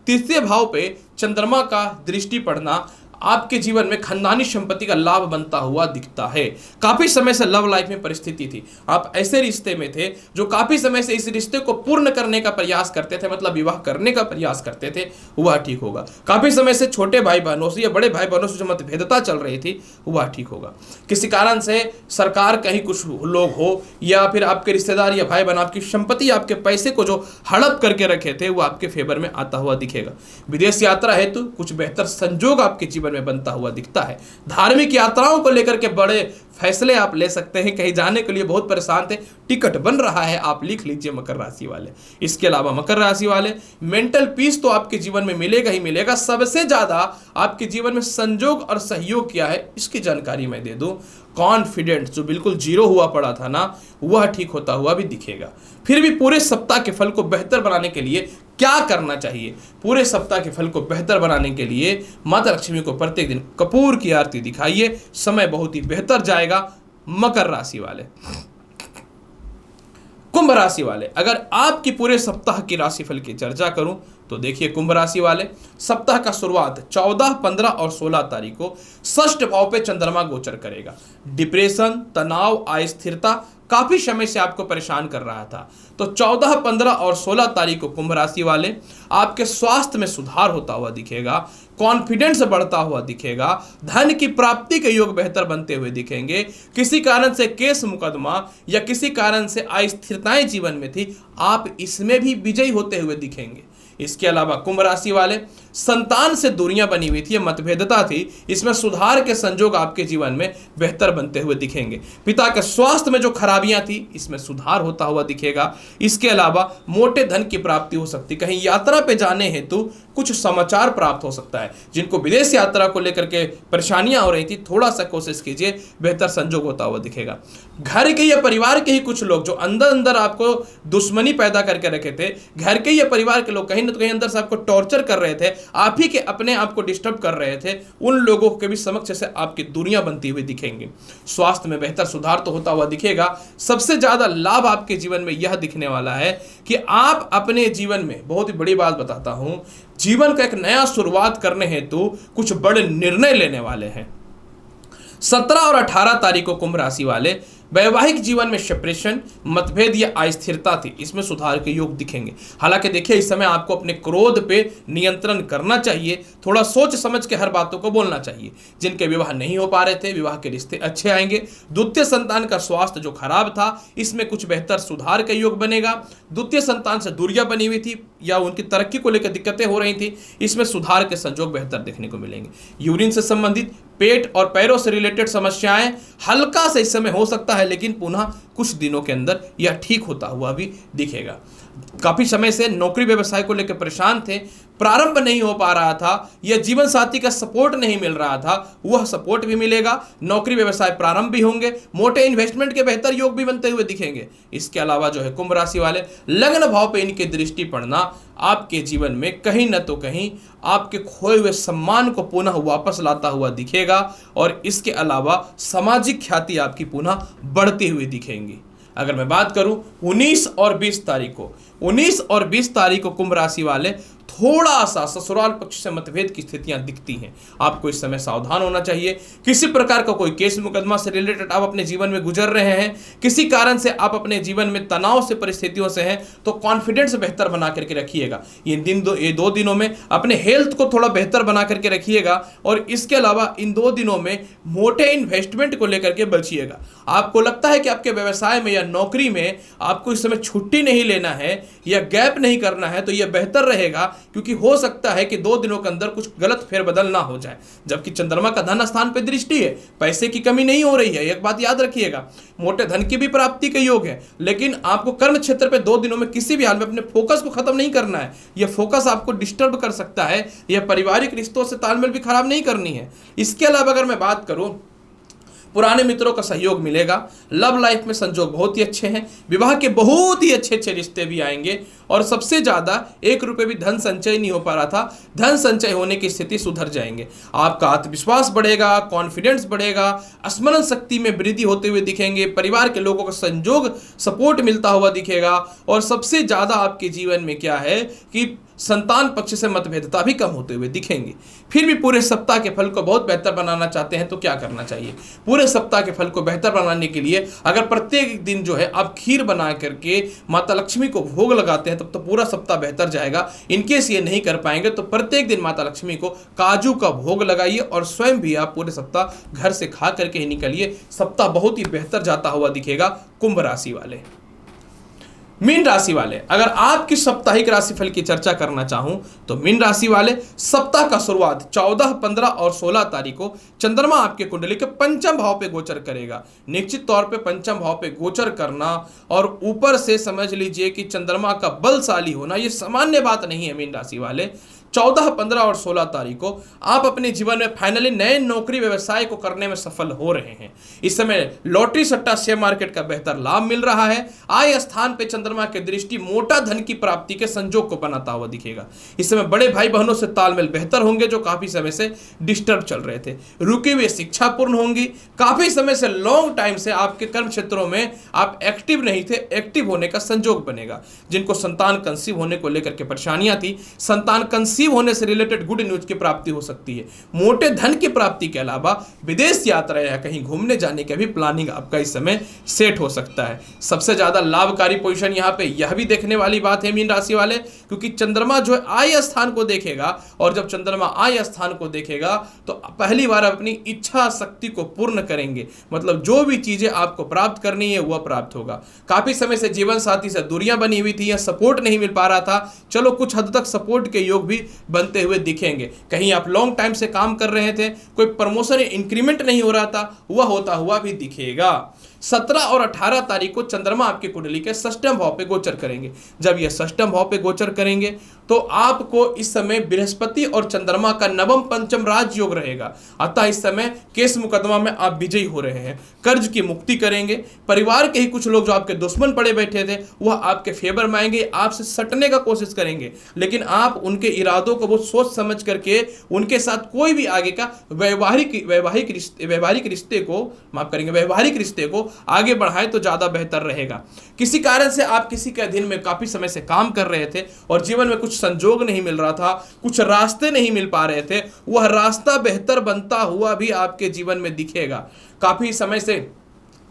तीसरे भाव पे चंद्रमा का दृष्टि पड़ना आपके जीवन में खानदानी संपत्ति का लाभ बनता हुआ दिखता है। काफी समय से लव लाइफ में परिस्थिति थी, आप ऐसे रिश्ते में थे जो काफी समय से इस रिश्ते को पूर्ण करने का प्रयास करते थे, मतलब विवाह करने का प्रयास करते थे, वह ठीक होगा। काफी समय से छोटे भाई बहनों से या बड़े भाई बहनों से जो मतभेदता चल रही थी वह ठीक होगा। किसी कारण से सरकार कहीं कुछ लोग हो या फिर आपके रिश्तेदार या भाई बहन आपकी संपत्ति, आपके पैसे को जो हड़प करके रखे थे वो आपके फेवर में आता हुआ दिखेगा। विदेश यात्रा हेतु कुछ बेहतर संजोग आपके जीवन में बनता हुआ दिखता है। धार्मिक यात्राओं को लेकर के बड़े फैसले आप ले सकते हैं। कहीं जाने के लिए बहुत परेशान थे, टिकट बन रहा है, आप लिख लीजिए मकर राशि वाले। इसके अलावा मकर राशि वाले मेंटल पीस तो आपके जीवन में मिलेगा ही मिलेगा। सबसे ज्यादा आपके जीवन में संजोग और सहयोग क्या है इसकी जानकारी मैं दे दूं। कॉन्फिडेंस जो बिल्कुल जीरो हुआ पड़ा था ना, वह ठीक होता हुआ भी दिखेगा। फिर भी पूरे सप्ताह के फल को बेहतर बनाने के लिए क्या करना चाहिए? पूरे सप्ताह के फल को बेहतर बनाने के लिए माता लक्ष्मी को प्रत्येक दिन कपूर की आरती दिखाइए, समय बहुत ही बेहतर जाएगा। मकर राशि वाले कुंभ राशि वाले अगर आपकी पूरे सप्ताह की राशिफल की चर्चा करूं तो देखिए कुंभ राशि वाले सप्ताह का शुरुआत 14, 15 और 16 तारीख को षष्ठ भाव पे चंद्रमा गोचर करेगा। डिप्रेशन, तनाव, अस्थिरता काफी समय से आपको परेशान कर रहा था, तो 14, 15 और 16 तारीख को कुंभ राशि वाले आपके स्वास्थ्य में सुधार होता हुआ दिखेगा। कॉन्फिडेंस बढ़ता हुआ दिखेगा। धन की प्राप्ति के योग बेहतर बनते हुए दिखेंगे। किसी कारण से केस मुकदमा या किसी कारण से अस्थिरताएं जीवन में थी, आप इसमें भी विजयी होते हुए दिखेंगे। इसके अलावा कुंभ राशि वाले संतान से दूरियां बनी हुई थी, ये मतभेदता थी, इसमें सुधार के संजोग आपके जीवन में बेहतर बनते हुए दिखेंगे। पिता के स्वास्थ्य में जो खराबियां थी इसमें सुधार होता हुआ दिखेगा। इसके अलावा मोटे धन की प्राप्ति हो सकती, कहीं यात्रा पे जाने हेतु कुछ समाचार प्राप्त हो सकता है। जिनको विदेश यात्रा को लेकर के परेशानियां हो रही थी, थोड़ा सा कोशिश कीजिए, बेहतर संजोग होता हुआ दिखेगा। घर के या परिवार के ही कुछ लोग जो अंदर अंदर आपको दुश्मनी पैदा करके रखे थे, घर के या परिवार के लोग कहीं ना कहीं अंदर से आपको टॉर्चर कर रहे थे, आप ही के अपने आप को डिस्टर्ब कर रहे थे, उन लोगों के भी समक्ष से आपकी दूरियां बनती हुई दिखेंगी। स्वास्थ्य में बेहतर सुधार तो होता हुआ दिखेगा। सबसे ज्यादा लाभ आपके जीवन में यह दिखने वाला है कि आप अपने जीवन में, बहुत ही बड़ी बात बताता हूं, जीवन का एक नया शुरुआत करने हेतु कुछ बड़े निर्णय लेने वाले हैं। 17 और 18 तारीख को कुंभ राशि वाले वैवाहिक जीवन में सेपरेशन, मतभेद या अस्थिरता थी, इसमें सुधार के योग दिखेंगे। हालांकि देखिए, इस समय आपको अपने क्रोध पे नियंत्रण करना चाहिए, थोड़ा सोच समझ के हर बातों को बोलना चाहिए। जिनके विवाह नहीं हो पा रहे थे, विवाह के रिश्ते अच्छे आएंगे। द्वितीय संतान का स्वास्थ्य जो खराब था, इसमें कुछ बेहतर सुधार का योग बनेगा। द्वितीय संतान से दूरियां बनी हुई थी या उनकी तरक्की को लेकर दिक्कतें हो रही थी, इसमें सुधार के संजोग बेहतर देखने को मिलेंगे। यूरिन से संबंधित, पेट और पैरों से रिलेटेड समस्याएं हल्का से इस समय हो सकता है, लेकिन पुनः कुछ दिनों के अंदर यह ठीक होता हुआ भी दिखेगा। काफी समय से नौकरी व्यवसाय को लेकर परेशान थे, प्रारंभ नहीं हो पा रहा था, यह जीवन साथी का सपोर्ट नहीं मिल रहा था, वह सपोर्ट भी मिलेगा। नौकरी व्यवसाय प्रारंभ भी होंगे, मोटे इन्वेस्टमेंट के बेहतर योग भी बनते हुए दिखेंगे। इसके अलावा जो है कुंभ राशि वाले, लग्न भाव पे इनकी दृष्टि पड़ना आपके जीवन में कहीं न तो कहीं आपके खोए हुए सम्मान को पुनः वापस लाता हुआ दिखेगा, और इसके अलावा सामाजिक ख्याति आपकी पुनः बढ़ती हुई दिखेंगी। अगर मैं बात करूं 19 और 20 तारीख को, 19 और 20 तारीख को कुंभ राशि वाले थोड़ा सा ससुराल पक्ष से मतभेद की स्थितियां दिखती हैं। आपको इस समय सावधान होना चाहिए। किसी प्रकार का कोई केस मुकदमा से रिलेटेड आप अपने जीवन में गुजर रहे हैं, किसी कारण से आप अपने जीवन में तनाव से परिस्थितियों से हैं, तो कॉन्फिडेंस बेहतर बना करके रखिएगा। ये दो दिनों में अपने हेल्थ को थोड़ा बेहतर बना करके रखिएगा, और इसके अलावा इन 2 दिनों में मोटे इन्वेस्टमेंट को लेकर के बचिएगा। आपको लगता है कि आपके व्यवसाय में या नौकरी में आपको इस समय छुट्टी नहीं लेना है या गैप नहीं करना है, तो यह बेहतर रहेगा, क्योंकि हो सकता है कि 2 दिनों के अंदर कुछ गलत फेरबदल ना हो जाए। जबकि चंद्रमा का धन स्थान पे दृष्टि है, पैसे की कमी नहीं हो रही है, एक बात याद रखिएगा। मोटे धन की भी प्राप्ति के योग है, लेकिन आपको कर्म क्षेत्र पे 2 दिनों में किसी भी हाल में अपने फोकस को खत्म नहीं करना है। यह फोकस आपको डिस्टर्ब कर सकता है, यह पारिवारिक रिश्तों से तालमेल भी खराब नहीं करनी है। इसके अलावा अगर मैं बात करूं, पुराने मित्रों का सहयोग मिलेगा। लव लाइफ में संजोग बहुत ही अच्छे हैं, विवाह के बहुत ही अच्छे रिश्ते भी आएंगे, और सबसे ज्यादा 1 रुपए भी धन संचय नहीं हो पा रहा था, धन संचय होने की स्थिति सुधर जाएंगे। आपका आत्मविश्वास बढ़ेगा, कॉन्फिडेंस बढ़ेगा, स्मरण शक्ति में वृद्धि होते हुए दिखेंगे, परिवार के लोगों का संजोग सपोर्ट मिलता हुआ दिखेगा, और सबसे ज्यादा आपके जीवन में क्या है कि संतान पक्ष से मतभेदता भी कम होते हुए दिखेंगे। फिर भी पूरे सप्ताह के फल को बहुत बेहतर बनाना चाहते हैं तो क्या करना चाहिए? पूरे सप्ताह के फल को बेहतर बनाने के लिए अगर प्रत्येक दिन जो है आप खीर बना करके माता लक्ष्मी को भोग लगाते हैं, तब तो पूरा सप्ताह बेहतर जाएगा। इनकेस ये नहीं कर पाएंगे तो प्रत्येक दिन माता लक्ष्मी को काजू का भोग लगाइए, और स्वयं भी आप पूरे सप्ताह घर से खा करके ही निकलिए। सप्ताह बहुत ही बेहतर जाता हुआ दिखेगा। कुंभ राशि वाले, मीन राशि वाले, अगर आपकी साप्ताहिक राशिफल की चर्चा करना चाहूं तो मीन राशि वाले, सप्ताह का शुरुआत 14, 15 और 16 तारीख को चंद्रमा आपके कुंडली के पंचम भाव पे गोचर करेगा। निश्चित तौर पे पंचम भाव पे गोचर करना और ऊपर से समझ लीजिए कि चंद्रमा का बलशाली होना, ये सामान्य बात नहीं है। मीन राशि वाले 14, 15 और 16 तारीख को आप अपने जीवन में फाइनली नए नौकरी व्यवसाय को करने में सफल हो रहे हैं। इस समय लॉटरी सट्टा शेयर मार्केट का बेहतर लाभ मिल रहा है। आय स्थान पे चंद्रमा की दृष्टि मोटा धन की प्राप्ति के संजोग को बनाता हुआ दिखेगा। इस समय बड़े भाई बहनों से तालमेल बेहतर होंगे जो काफी समय से डिस्टर्ब चल रहे थे। रुकी हुई शिक्षा पूर्ण होंगी। काफी समय से लॉन्ग टाइम से आपके कर्म क्षेत्रों में आप एक्टिव नहीं थे, एक्टिव होने का संजोग बनेगा। जिनको संतान कंसीव होने को लेकर के परेशानियां थी, संतान कंसीव होने से रिलेटेड गुड न्यूज की प्राप्ति हो सकती है। मोटे धन की प्राप्ति के अलावा विदेश यात्रा या कहीं घूमने जाने की भी प्लानिंग आपका इस समय सेट हो सकता है। सबसे ज्यादा लाभकारी पोजीशन यहाँ पे यह भी देखने वाली बात है मीन राशि वाले, क्योंकि चंद्रमा जो है आय स्थान को देखेगा, और जब चंद्रमा आय स्थान को देखेगा तो पहली बार अपनी इच्छा शक्ति को पूर्ण करेंगे। मतलब जो भी चीजें आपको प्राप्त करनी है वह प्राप्त होगा। काफी समय से जीवन साथी से दूरियां बनी हुई थी या सपोर्ट नहीं मिल पा रहा था, चलो कुछ हद तक सपोर्ट के योग भी बनते हुए दिखेंगे। कहीं आप लॉन्ग टाइम से काम कर रहे थे, कोई प्रमोशन या इंक्रीमेंट नहीं हो रहा था, वह होता हुआ भी दिखेगा। 17 और 18 तारीख को चंद्रमा आपकी कुंडली के षष्ठम भाव पे गोचर करेंगे। जब यह षष्ठम भाव पे गोचर करेंगे तो आपको इस समय बृहस्पति और चंद्रमा का नवम पंचम राज योग रहेगा। अतः इस समय केस मुकदमा में आप विजयी हो रहे हैं, कर्ज की मुक्ति करेंगे। परिवार के ही कुछ लोग जो आपके दुश्मन पड़े बैठे थे वह आपके फेवर में आएंगे, आपसे सटने का कोशिश करेंगे, लेकिन आप उनके इरादों को बहुत सोच समझ करके उनके साथ कोई भी आगे का वैवाहिक रिश्ते को माफ करेंगे, वैवाहिक रिश्ते को आगे बढ़ाएं तो ज्यादा बेहतर रहेगा। किसी कारण से आप किसी के अधीन में काफी समय से काम कर रहे थे और जीवन में कुछ संजोग नहीं मिल रहा था, कुछ रास्ते नहीं मिल पा रहे थे, वह रास्ता बेहतर बनता हुआ भी आपके जीवन में दिखेगा। काफी समय से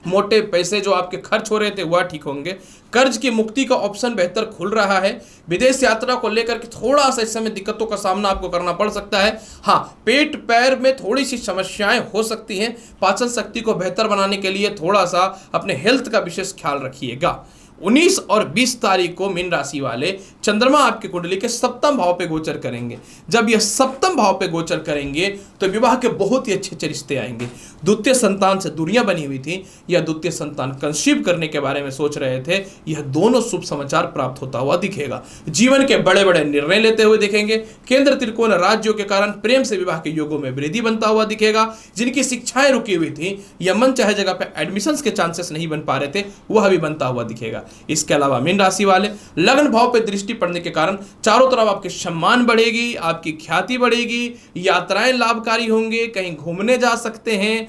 मोटे पैसे जो आपके खर्च हो रहे थे वह ठीक होंगे। कर्ज की मुक्ति का ऑप्शन बेहतर खुल रहा है। विदेश यात्रा को लेकर के थोड़ा सा इस समय दिक्कतों का सामना आपको करना पड़ सकता है। हाँ, पेट पैर में थोड़ी सी समस्याएं हो सकती हैं। पाचन शक्ति को बेहतर बनाने के लिए थोड़ा सा अपने हेल्थ का विशेष ख्याल रखिएगा। 19 और 20 तारीख को मीन राशि वाले चंद्रमा आपकी कुंडली के सप्तम भाव पे गोचर करेंगे। जब यह सप्तम भाव पे गोचर करेंगे तो विवाह के बहुत ही अच्छे रिश्ते आएंगे। द्वितीय संतान से दूरियां बनी हुई थी या द्वितीय संतान कंसीव करने के बारे में सोच रहे थे, यह दोनों शुभ समाचार प्राप्त होता हुआ दिखेगा। जीवन के बड़े बड़े निर्णय लेते हुए दिखेंगे। केंद्र त्रिकोण राज्यों के कारण प्रेम से विवाह के योगों में वृद्धि बनता हुआ दिखेगा। जिनकी शिक्षाएं रुकी हुई थी या मन चाहे जगह पे एडमिशंस के चांसेस नहीं बन पा रहे थे, वह भी बनता हुआ दिखेगा। इसके अलावा मीन राशि वाले लग्न भाव पे दृष्टि पड़ने के कारण चारों तरफ आपके सम्मान बढ़ेगी, आपकी ख्याति बढ़ेगी, यात्राएं लाभकारी होंगे, कहीं घूमने जा सकते हैं।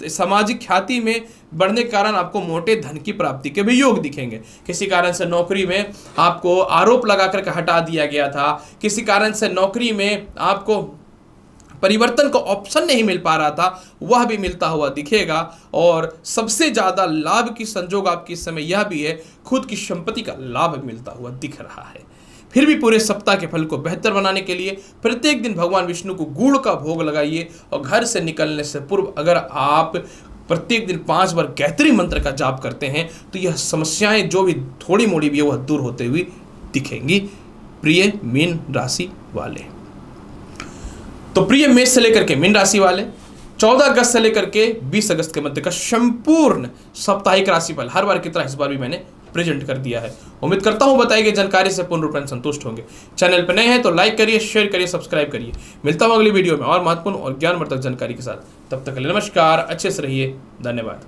सामाजिक ख्याति में बढ़ने के कारण आपको मोटे धन की प्राप्ति के भी योग दिखेंगे। किसी कारण से नौकरी में आपको आरोप लगा करके हटा दिया गया था, किसी कारण से नौकरी में आपको परिवर्तन का ऑप्शन नहीं मिल पा रहा था, वह भी मिलता हुआ दिखेगा। और सबसे ज्यादा लाभ की संजोग आपकी इस समय यह भी है, खुद की संपत्ति का लाभ मिलता हुआ दिख रहा है। फिर भी पूरे सप्ताह के फल को बेहतर बनाने के लिए प्रत्येक दिन भगवान विष्णु को गुड़ का भोग लगाइए और घर से निकलने से पूर्व अगर आप प्रत्येक दिन 5 बार गायत्री मंत्र का जाप करते हैं तो यह समस्याएं जो भी थोड़ी मोड़ी भी है वह दूर होते हुए दिखेंगी। प्रिय मीन राशि वाले, तो प्रिय मेष से लेकर के मीन राशि वाले 14 अगस्त से लेकर के 20 अगस्त के मध्य का संपूर्ण साप्ताहिक राशिफल हर बार की तरह इस बार भी मैंने प्रेजेंट कर दिया है। उम्मीद करता हूं बताई गई जानकारी से पूर्ण रूप से संतुष्ट होंगे। चैनल पर नए हैं तो लाइक करिए, शेयर करिए, सब्सक्राइब करिए। मिलता हूं अगली वीडियो में और महत्वपूर्ण और ज्ञानवर्धक जानकारी के साथ। तब तक के लिए नमस्कार, अच्छे से रहिए, धन्यवाद।